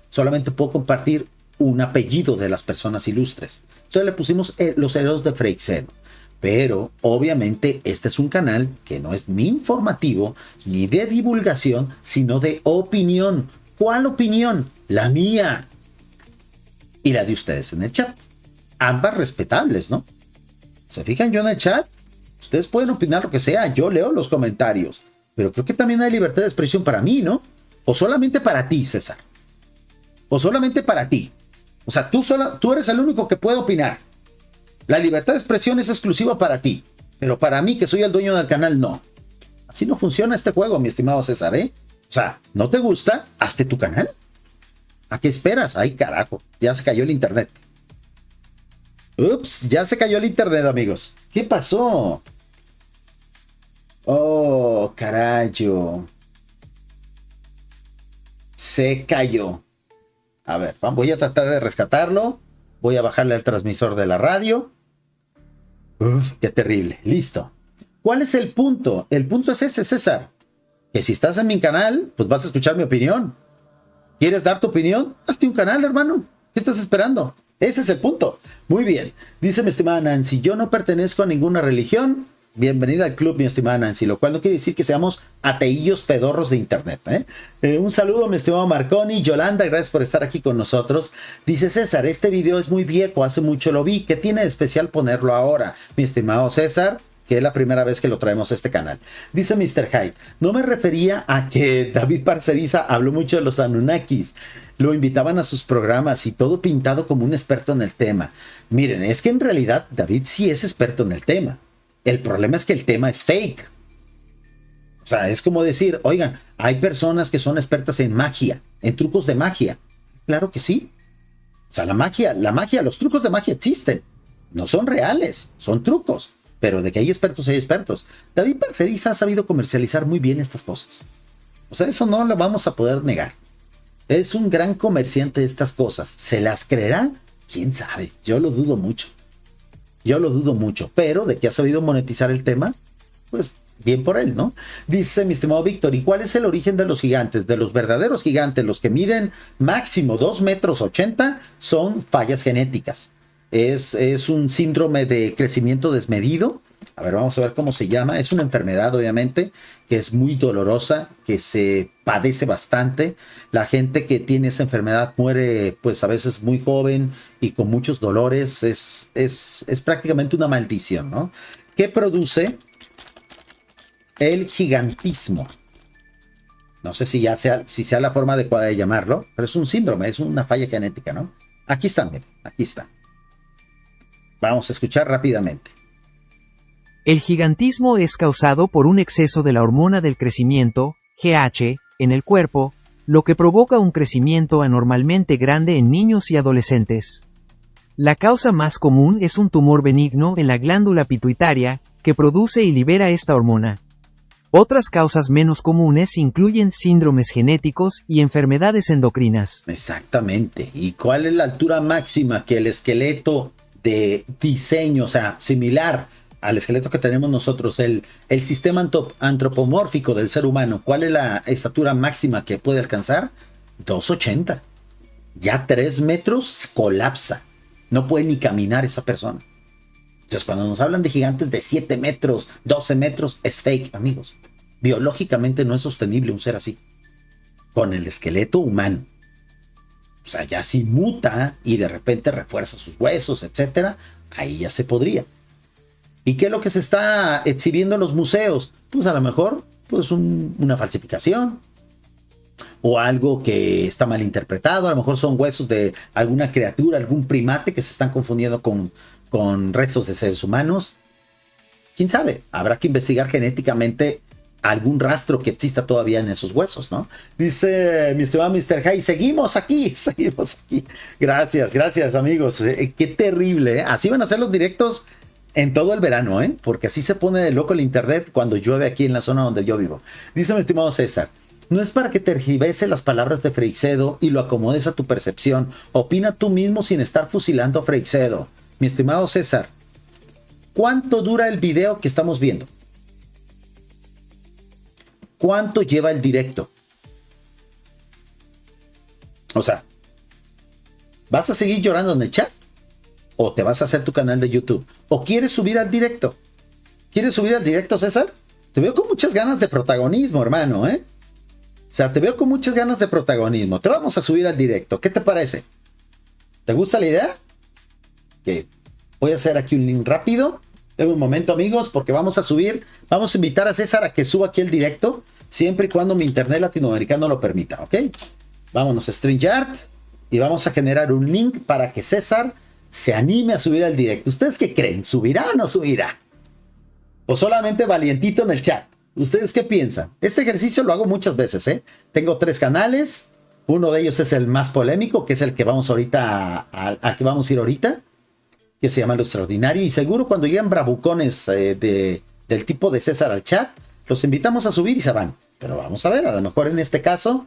Speaker 1: Solamente puedo compartir un apellido de las personas ilustres. Entonces le pusimos los Herederos de Freixedo. Pero obviamente este es un canal que no es ni informativo ni de divulgación, sino de opinión. ¿Cuál opinión? La mía. Y la de ustedes en el chat. Ambas respetables, ¿no? ¿Se fijan? Yo en el chat, ustedes pueden opinar lo que sea, yo leo los comentarios, pero creo que también hay libertad de expresión para mí, ¿no? O solamente para ti, César. O solamente para ti. O sea, tú eres el único que puede opinar. La libertad de expresión es exclusiva para ti, pero para mí, que soy el dueño del canal, no. Así no funciona este juego, mi estimado César, ¿eh? O sea, ¿no te gusta? Hazte tu canal. ¿A qué esperas? Ay, carajo, ya se cayó el internet. Ups, ya se cayó el internet, amigos. ¿Qué pasó? Oh, carajo. Se cayó. A ver, voy a tratar de rescatarlo. Voy a bajarle al transmisor de la radio. Uf, qué terrible. Listo. ¿Cuál es el punto? El punto es ese, César. Que si estás en mi canal, pues vas a escuchar mi opinión. ¿Quieres dar tu opinión? Hazte un canal, hermano. ¿Qué estás esperando? Ese es el punto. Muy bien. Dice mi estimada Nancy, yo no pertenezco a ninguna religión. Bienvenida al club, mi estimada Nancy, lo cual no quiere decir que seamos ateillos pedorros de internet. Un saludo, mi estimado Marconi. Yolanda, gracias por estar aquí con nosotros. Dice César, este video es muy viejo, hace mucho lo vi. ¿Qué tiene de especial ponerlo ahora? Mi estimado César, que es la primera vez que lo traemos a este canal. Dice Mr. Hyde, no me refería a que David Parceriza habló mucho de los Anunnakis. Lo invitaban a sus programas y todo pintado como un experto en el tema. Miren, es que en realidad David sí es experto en el tema. El problema es que el tema es fake. O sea, es como decir, oigan, hay personas que son expertas en magia, en trucos de magia. Claro que sí. O sea, la magia, los trucos de magia existen. No son reales, son trucos. Pero de que hay expertos, hay expertos. David Parceriza ha sabido comercializar muy bien estas cosas. O sea, eso no lo vamos a poder negar. Es un gran comerciante de estas cosas. ¿Se las creerá? ¿Quién sabe? Yo lo dudo mucho. Pero de que ha sabido monetizar el tema, pues bien por él, ¿no? Dice mi estimado Víctor, ¿y cuál es el origen de los gigantes? De los verdaderos gigantes, los que miden máximo 2,80 metros, son fallas genéticas. Es un síndrome de crecimiento desmedido. A ver, vamos a ver cómo se llama. Es una enfermedad, obviamente, que es muy dolorosa, que se padece bastante. La gente que tiene esa enfermedad muere, pues a veces muy joven y con muchos dolores. Es prácticamente una maldición, ¿no? ¿Qué produce el gigantismo? No sé si sea la forma adecuada de llamarlo, pero es un síndrome, es una falla genética, ¿no? Aquí está, miren, aquí está. Vamos a escuchar rápidamente.
Speaker 5: El gigantismo es causado por un exceso de la hormona del crecimiento, GH, en el cuerpo, lo que provoca un crecimiento anormalmente grande en niños y adolescentes. La causa más común es un tumor benigno en la glándula pituitaria, que produce y libera esta hormona. Otras causas menos comunes incluyen síndromes genéticos y enfermedades endocrinas.
Speaker 1: Exactamente. ¿Y cuál es la altura máxima que el esqueleto de diseño, o sea, similar al esqueleto que tenemos nosotros, el sistema antropomórfico del ser humano, cuál es la estatura máxima que puede alcanzar? 2,80. Ya 3 metros colapsa. No puede ni caminar esa persona. Entonces, cuando nos hablan de gigantes de 7 metros, 12 metros, es fake, amigos. Biológicamente no es sostenible un ser así. Con el esqueleto humano. O sea, ya si muta y de repente refuerza sus huesos, etcétera, ahí ya se podría. ¿Y qué es lo que se está exhibiendo en los museos? Pues a lo mejor, pues una falsificación. O algo que está mal interpretado. A lo mejor son huesos de alguna criatura, algún primate que se están confundiendo con restos de seres humanos. ¿Quién sabe? Habrá que investigar genéticamente algún rastro que exista todavía en esos huesos, ¿no? Dice mi estimado Mr. High, seguimos aquí. Gracias amigos. Qué terrible, ¿eh? Así van a ser los directos en todo el verano, ¿eh? Porque así se pone de loco el internet cuando llueve aquí en la zona donde yo vivo. Dice mi estimado César, no es para que tergiverse las palabras de Freixedo y lo acomodes a tu percepción. Opina tú mismo sin estar fusilando a Freixedo. Mi estimado César, ¿cuánto dura el video que estamos viendo? ¿Cuánto lleva el directo? O sea, ¿vas a seguir llorando en el chat? ¿O te vas a hacer tu canal de YouTube? ¿O quieres subir al directo? ¿Quieres subir al directo, César? Te veo con muchas ganas de protagonismo, hermano, ¿eh? O sea, te veo con muchas ganas de protagonismo. Te vamos a subir al directo. ¿Qué te parece? ¿Te gusta la idea? Okay. Voy a hacer aquí un link rápido. Deme un momento, amigos, porque vamos a invitar a César a que suba aquí el directo, siempre y cuando mi internet latinoamericano lo permita, ¿ok? Vámonos a StreamYard y vamos a generar un link para que César se anime a subir al directo. ¿Ustedes qué creen? ¿Subirá o no subirá? ¿O solamente valientito en el chat? ¿Ustedes qué piensan? Este ejercicio lo hago muchas veces, ¿eh? Tengo 3 canales. Uno de ellos es el más polémico, que es el que vamos ahorita al que vamos a ir ahorita, que se llama Lo Extraordinario. Y seguro cuando lleguen bravucones del tipo de César al chat, los invitamos a subir y se van. Pero vamos a ver, a lo mejor en este caso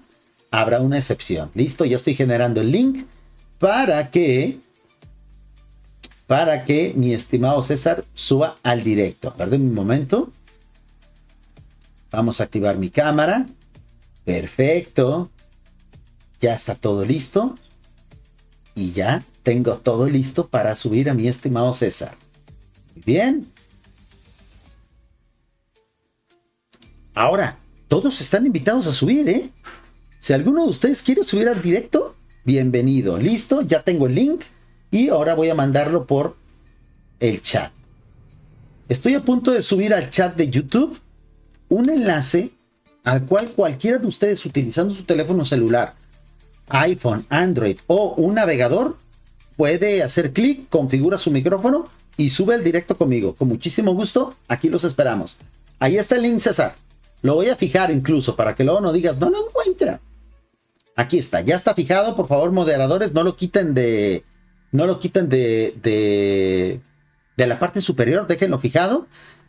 Speaker 1: habrá una excepción. Listo, ya estoy generando el link para que mi estimado César suba al directo. A ver, denme un momento. Vamos a activar mi cámara. Perfecto. Ya está todo listo. Y ya tengo todo listo para subir a mi estimado César. Muy bien. Ahora, todos están invitados a subir, ¿eh? Si alguno de ustedes quiere subir al directo, bienvenido. Listo, ya tengo el link. Y ahora voy a mandarlo por el chat. Estoy a punto de subir al chat de YouTube un enlace al cual cualquiera de ustedes utilizando su teléfono celular, iPhone, Android o un navegador puede hacer clic, configura su micrófono y sube el directo conmigo. Con muchísimo gusto, aquí los esperamos. Ahí está el link, César. Lo voy a fijar incluso para que luego no digas, no lo encuentra. Aquí está, ya está fijado. Por favor, moderadores, no lo quiten de la parte superior, déjenlo fijado.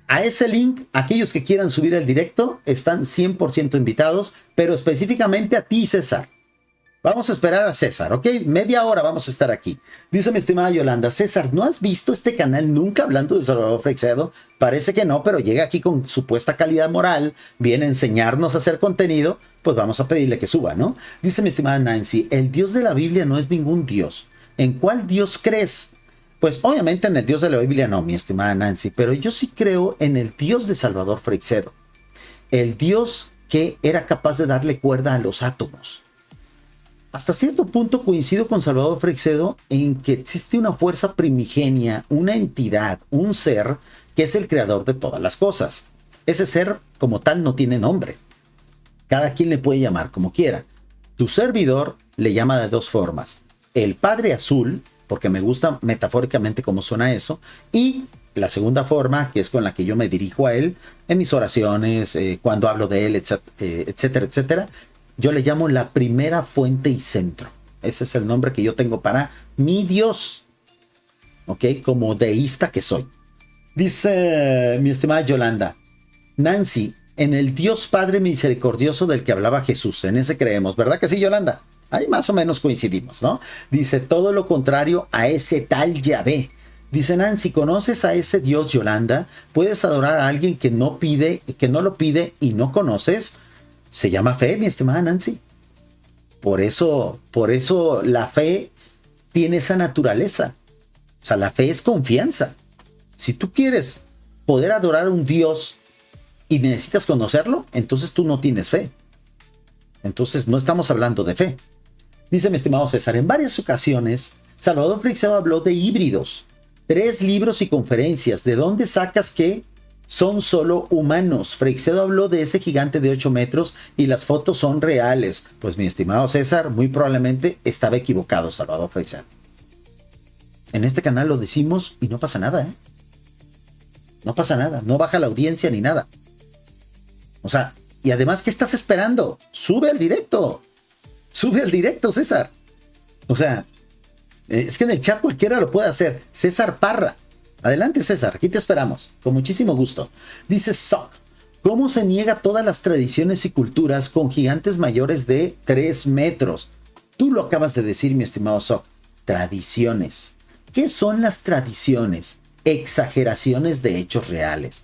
Speaker 1: A ese link, aquellos que quieran subir el directo están 100% invitados, pero específicamente a ti, César. Vamos a esperar a César, ¿ok? Media hora vamos a estar aquí. Dice mi estimada Yolanda, César, ¿no has visto este canal nunca hablando de Salvador Freixedo? Parece que no, pero llega aquí con supuesta calidad moral, viene a enseñarnos a hacer contenido, pues vamos a pedirle que suba, ¿no? Dice mi estimada Nancy, el Dios de la Biblia no es ningún Dios. ¿En cuál Dios crees? Pues obviamente en el Dios de la Biblia no, mi estimada Nancy, pero yo sí creo en el Dios de Salvador Freixedo. El Dios que era capaz de darle cuerda a los átomos. Hasta cierto punto coincido con Salvador Freixedo en que existe una fuerza primigenia, una entidad, un ser que es el creador de todas las cosas. Ese ser como tal no tiene nombre. Cada quien le puede llamar como quiera. Tu servidor le llama de dos formas. El Padre Azul, porque me gusta metafóricamente cómo suena eso, y la segunda forma, que es con la que yo me dirijo a él en mis oraciones, cuando hablo de él, etcétera, etcétera. Yo le llamo la primera fuente y centro. Ese es el nombre que yo tengo para mi Dios. ¿Ok? Como deísta que soy. Dice mi estimada Yolanda. Nancy, en el Dios Padre misericordioso del que hablaba Jesús. En ese creemos. ¿Verdad que sí, Yolanda? Ahí más o menos coincidimos, ¿no? Dice todo lo contrario a ese tal Yahvé. Dice Nancy, ¿conoces a ese Dios, Yolanda? ¿Puedes adorar a alguien que no lo pide y no conoces? Se llama fe, mi estimada Nancy. Por eso la fe tiene esa naturaleza. O sea, la fe es confianza. Si tú quieres poder adorar a un Dios y necesitas conocerlo, entonces tú no tienes fe. Entonces no estamos hablando de fe. Dice mi estimado César, en varias ocasiones, Salvador Freixedo habló de híbridos. 3 libros y conferencias. ¿De dónde sacas que son solo humanos? Freixedo habló de ese gigante de 8 metros y las fotos son reales. Pues mi estimado César, muy probablemente estaba equivocado Salvador Freixedo. En este canal lo decimos y no pasa nada, ¿eh? No pasa nada, no baja la audiencia ni nada. O sea, y además, ¿qué estás esperando? Sube al directo. Sube al directo, César. O sea, es que en el chat cualquiera lo puede hacer. César Parra. Adelante, César, aquí te esperamos, con muchísimo gusto. Dice Sock, ¿cómo se niega todas las tradiciones y culturas con gigantes mayores de 3 metros? Tú lo acabas de decir, mi estimado Sock. Tradiciones. ¿Qué son las tradiciones? Exageraciones de hechos reales.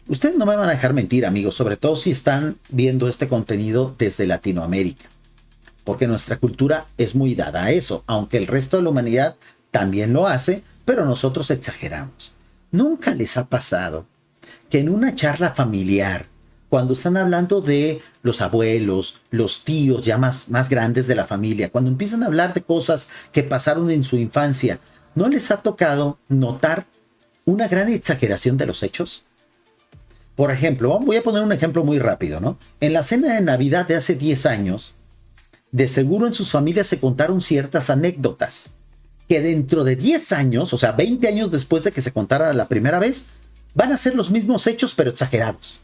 Speaker 1: Ustedes no me van a dejar mentir, amigos, sobre todo si están viendo este contenido desde Latinoamérica. Porque nuestra cultura es muy dada a eso, aunque el resto de la humanidad también lo hace, pero nosotros exageramos. ¿Nunca les ha pasado que en una charla familiar, cuando están hablando de los abuelos, los tíos ya más grandes de la familia, cuando empiezan a hablar de cosas que pasaron en su infancia, ¿no les ha tocado notar una gran exageración de los hechos? Por ejemplo, voy a poner un ejemplo muy rápido, ¿no? En la cena de Navidad de hace 10 años, de seguro en sus familias se contaron ciertas anécdotas que dentro de 10 años, o sea, 20 años después de que se contara la primera vez, van a ser los mismos hechos, pero exagerados.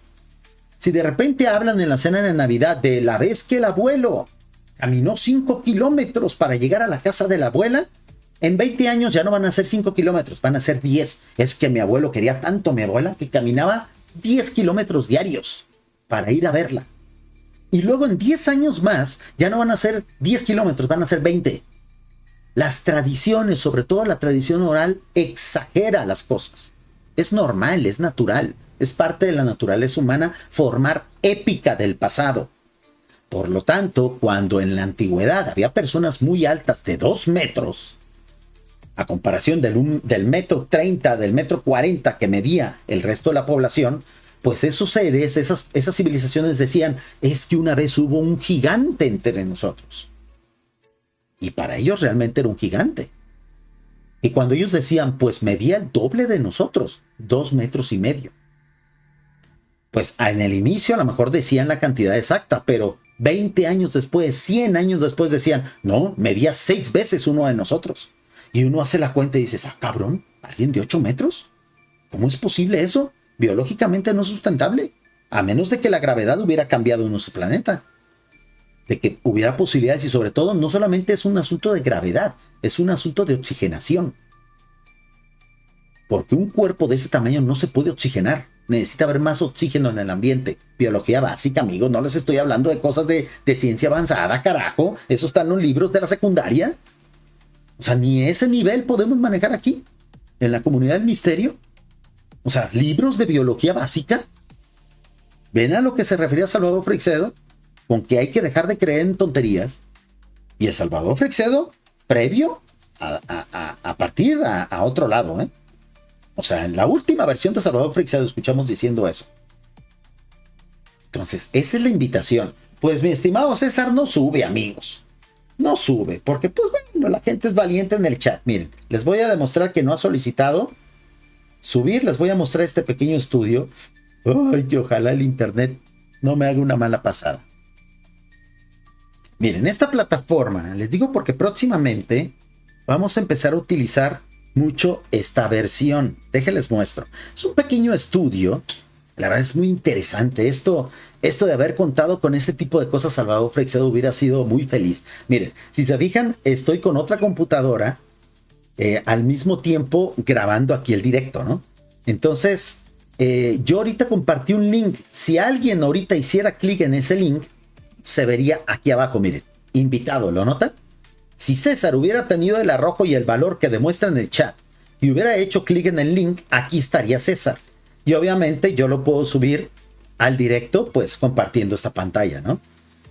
Speaker 1: Si de repente hablan en la cena de Navidad de la vez que el abuelo caminó 5 kilómetros para llegar a la casa de la abuela, en 20 años ya no van a ser 5 kilómetros, van a ser 10. Es que mi abuelo quería tanto a mi abuela que caminaba 10 kilómetros diarios para ir a verla. Y luego en 10 años más, ya no van a ser 10 kilómetros, van a ser 20. Las tradiciones, sobre todo la tradición oral, exagera las cosas. Es normal, es natural, es parte de la naturaleza humana formar épica del pasado. Por lo tanto, cuando en la antigüedad había personas muy altas de 2 metros, a comparación del metro 30, del metro 40 que medía el resto de la población, pues esos seres, esas civilizaciones decían, es que una vez hubo un gigante entre nosotros. Y para ellos realmente era un gigante. Y cuando ellos decían, pues medía el doble de nosotros, 2,5 metros. Pues en el inicio a lo mejor decían la cantidad exacta, pero 20 años después, 100 años después decían, no, medía 6 veces uno de nosotros. Y uno hace la cuenta y dices, ah, cabrón, ¿alguien de 8 metros? ¿Cómo es posible eso? Biológicamente no es sustentable, a menos de que la gravedad hubiera cambiado en nuestro planeta, de que hubiera posibilidades y sobre todo no solamente es un asunto de gravedad, es un asunto de oxigenación. Porque un cuerpo de ese tamaño no se puede oxigenar, necesita haber más oxígeno en el ambiente. Biología básica, amigos, no les estoy hablando de cosas de ciencia avanzada, carajo, eso está en los libros de la secundaria. O sea, ni ese nivel podemos manejar aquí, en la comunidad del misterio. O sea, libros de biología básica. ¿Ven a lo que se refería Salvador Freixedo? Con que hay que dejar de creer en tonterías. Y el Salvador Freixedo, previo a partir a otro lado, ¿eh? O sea, en la última versión de Salvador Freixedo escuchamos diciendo eso. Entonces, esa es la invitación. Pues mi estimado César, no sube, amigos. No sube, porque pues bueno, la gente es valiente en el chat. Miren, les voy a demostrar que no ha solicitado subir, les voy a mostrar este pequeño estudio. Ay, que ojalá el internet no me haga una mala pasada. Miren, esta plataforma, les digo porque próximamente vamos a empezar a utilizar mucho esta versión. Déjenles muestro. Es un pequeño estudio. La verdad es muy interesante. Esto de haber contado con este tipo de cosas, Salvador Freixedo hubiera sido muy feliz. Miren, si se fijan, estoy con otra computadora al mismo tiempo grabando aquí el directo, ¿no? Entonces, yo ahorita compartí un link. Si alguien ahorita hiciera clic en ese link, se vería aquí abajo, miren, invitado, ¿lo notan? Si César hubiera tenido el arrojo y el valor que demuestra en el chat y hubiera hecho clic en el link, aquí estaría César. Y obviamente yo lo puedo subir al directo, pues compartiendo esta pantalla, ¿no?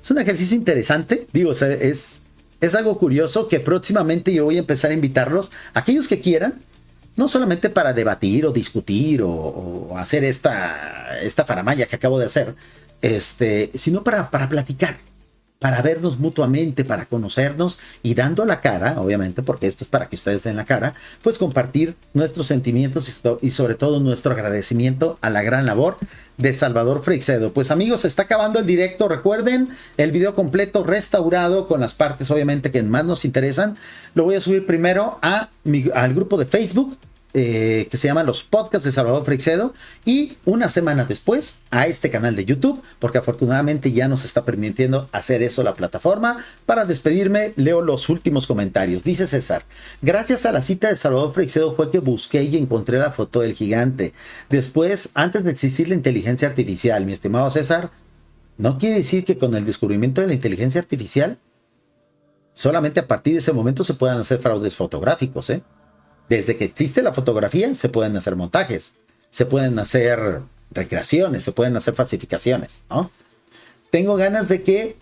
Speaker 1: Es un ejercicio interesante, digo, es algo curioso que próximamente yo voy a empezar a invitarlos, aquellos que quieran, no solamente para debatir o discutir o hacer esta faramalla que acabo de hacer, sino para platicar, para vernos mutuamente, para conocernos y dando la cara, obviamente, porque esto es para que ustedes den la cara, pues compartir nuestros sentimientos y sobre todo nuestro agradecimiento a la gran labor de Salvador Freixedo. Pues amigos, se está acabando el directo. Recuerden, el video completo restaurado con las partes obviamente que más nos interesan. Lo voy a subir primero al grupo de Facebook, que se llama Los Podcasts de Salvador Freixedo, y una semana después a este canal de YouTube, porque afortunadamente ya nos está permitiendo hacer eso la plataforma. Para despedirme, leo los últimos comentarios. Dice César: gracias a la cita de Salvador Freixedo fue que busqué y encontré la foto del gigante. Después, antes de existir la inteligencia artificial, mi estimado César, no quiere decir que con el descubrimiento de la inteligencia artificial solamente a partir de ese momento se puedan hacer fraudes fotográficos, ¿eh? Desde que existe la fotografía se pueden hacer montajes, se pueden hacer recreaciones, se pueden hacer falsificaciones, ¿no? Tengo ganas de que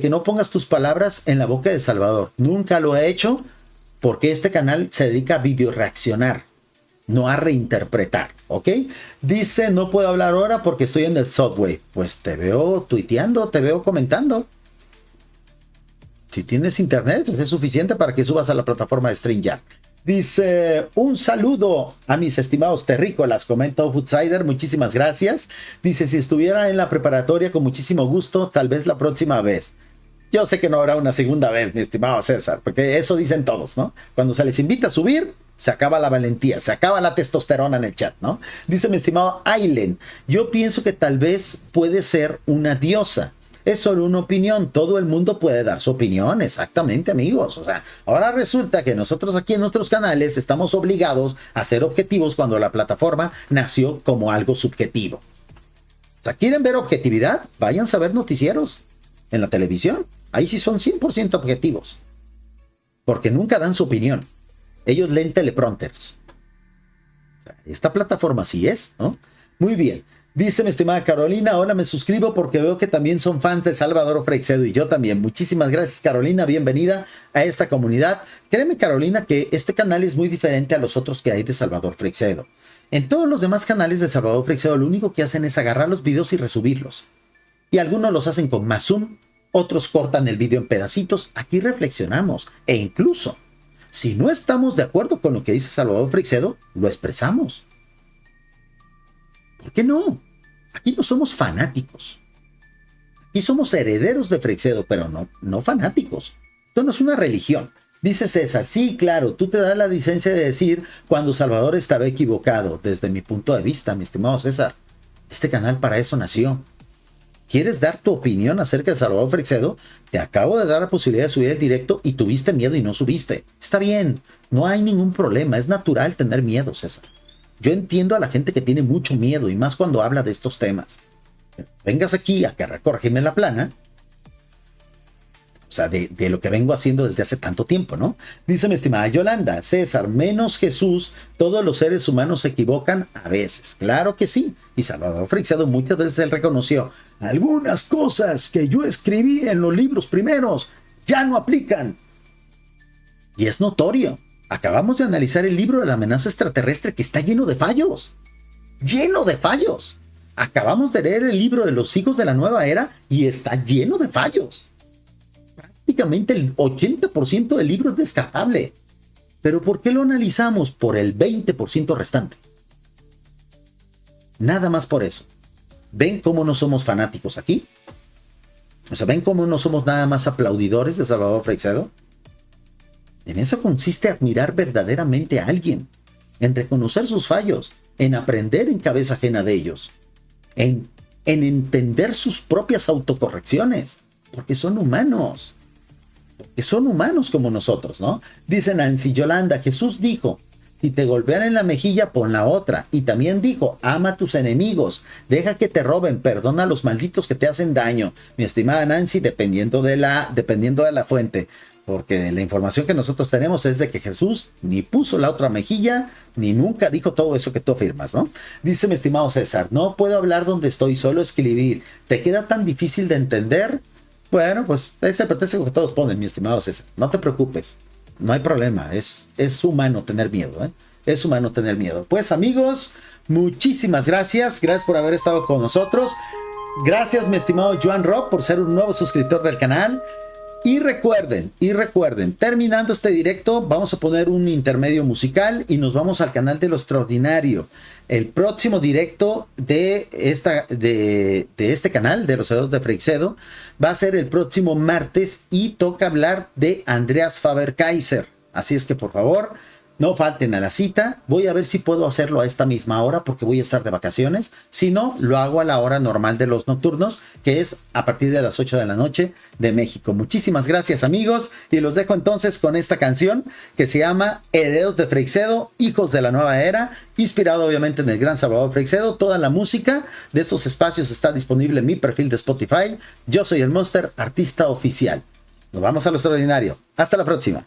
Speaker 1: no pongas tus palabras en la boca de Salvador. Nunca lo he hecho porque este canal se dedica a video reaccionar, no a reinterpretar, ¿ok? Dice, no puedo hablar ahora porque estoy en el subway. Pues te veo tuiteando, te veo comentando. Si tienes internet, pues es suficiente para que subas a la plataforma de StreamYard. Dice, un saludo a mis estimados terrícolas, comenta Outsider, muchísimas gracias. Dice, si estuviera en la preparatoria con muchísimo gusto, tal vez la próxima vez. Yo sé que no habrá una segunda vez, mi estimado César, porque eso dicen todos, ¿no? Cuando se les invita a subir, se acaba la valentía, se acaba la testosterona en el chat, ¿no? Dice mi estimado Ailen, yo pienso que tal vez puede ser una diosa. Es solo una opinión, todo el mundo puede dar su opinión, exactamente, amigos. O sea, ahora resulta que nosotros aquí en nuestros canales estamos obligados a ser objetivos cuando la plataforma nació como algo subjetivo. O sea, ¿quieren ver objetividad? Váyanse a ver noticieros. en la televisión. Ahí sí son 100% objetivos. Porque nunca dan su opinión. Ellos leen teleprompters. Esta plataforma sí es, ¿no? Muy bien. Dice mi estimada Carolina, hola, me suscribo porque veo que también son fans de Salvador Freixedo y yo también. Muchísimas gracias, Carolina, bienvenida a esta comunidad. Créeme, Carolina, que este canal es muy diferente a los otros que hay de Salvador Freixedo. En todos los demás canales de Salvador Freixedo lo único que hacen es agarrar los videos y resubirlos. Y algunos los hacen con más zoom, otros cortan el video en pedacitos. Aquí reflexionamos e incluso, si no estamos de acuerdo con lo que dice Salvador Freixedo, lo expresamos. ¿Por qué no? Aquí no somos fanáticos. Aquí somos herederos de Freixedo, pero no fanáticos. Esto no es una religión. Dice César, sí, claro, tú te das la licencia de decir cuando Salvador estaba equivocado. Desde mi punto de vista, mi estimado César, este canal para eso nació. ¿Quieres dar tu opinión acerca de Salvador Freixedo? Te acabo de dar la posibilidad de subir el directo y tuviste miedo y no subiste. Está bien, no hay ningún problema, es natural tener miedo, César. Yo entiendo a la gente que tiene mucho miedo y más cuando habla de estos temas. Vengas aquí a corregirme la plana. O sea, de lo que vengo haciendo desde hace tanto tiempo, ¿no? Dice mi estimada Yolanda, César, menos Jesús, todos los seres humanos se equivocan a veces. Claro que sí. Y Salvador Freixedo muchas veces él reconoció, algunas cosas que yo escribí en los libros primeros ya no aplican. Y es notorio. Acabamos de analizar el libro de la amenaza extraterrestre que está lleno de fallos. ¡Lleno de fallos! Acabamos de leer el libro de los hijos de la nueva era y está lleno de fallos. Prácticamente el 80% del libro es descartable. ¿Pero por qué lo analizamos? Por el 20% restante. Nada más por eso. ¿Ven cómo no somos fanáticos aquí? O sea, ¿ven cómo no somos nada más aplaudidores de Salvador Freixedo? En eso consiste admirar verdaderamente a alguien, en reconocer sus fallos, en aprender en cabeza ajena de ellos, en entender sus propias autocorrecciones, porque son humanos como nosotros, ¿no? Dice Nancy Yolanda, Jesús dijo, si te golpean en la mejilla, pon la otra. Y también dijo, ama a tus enemigos, deja que te roben, perdona a los malditos que te hacen daño. Mi estimada Nancy, dependiendo de la fuente. Porque la información que nosotros tenemos es de que Jesús ni puso la otra mejilla, ni nunca dijo todo eso que tú afirmas, ¿no? Dice mi estimado César, no puedo hablar donde estoy, solo escribir. ¿Te queda tan difícil de entender? Bueno, pues es el pretexto que todos ponen, mi estimado César. No te preocupes, no hay problema. Es humano tener miedo, ¿eh? Es humano tener miedo. Pues amigos, muchísimas gracias. Gracias por haber estado con nosotros. Gracias, mi estimado Joan Rob, por ser un nuevo suscriptor del canal. Y recuerden, terminando este directo, vamos a poner un intermedio musical y nos vamos al canal de Lo Extraordinario. El próximo directo de este canal, de Los Herederos de Freixedo, va a ser el próximo martes y toca hablar de Andreas Faber-Kaiser. Así es que, por favor, no falten a la cita. Voy a ver si puedo hacerlo a esta misma hora porque voy a estar de vacaciones. Si no, lo hago a la hora normal de los nocturnos, que es a partir de las 8 de la noche de México. Muchísimas gracias, amigos, y los dejo entonces con esta canción que se llama Herederos de Freixedo, Hijos de la Nueva Era, inspirado obviamente en el gran Salvador Freixedo. Toda la música de estos espacios está disponible en mi perfil de Spotify. Yo soy el Monster, artista oficial. Nos vamos a Lo Extraordinario. Hasta la próxima.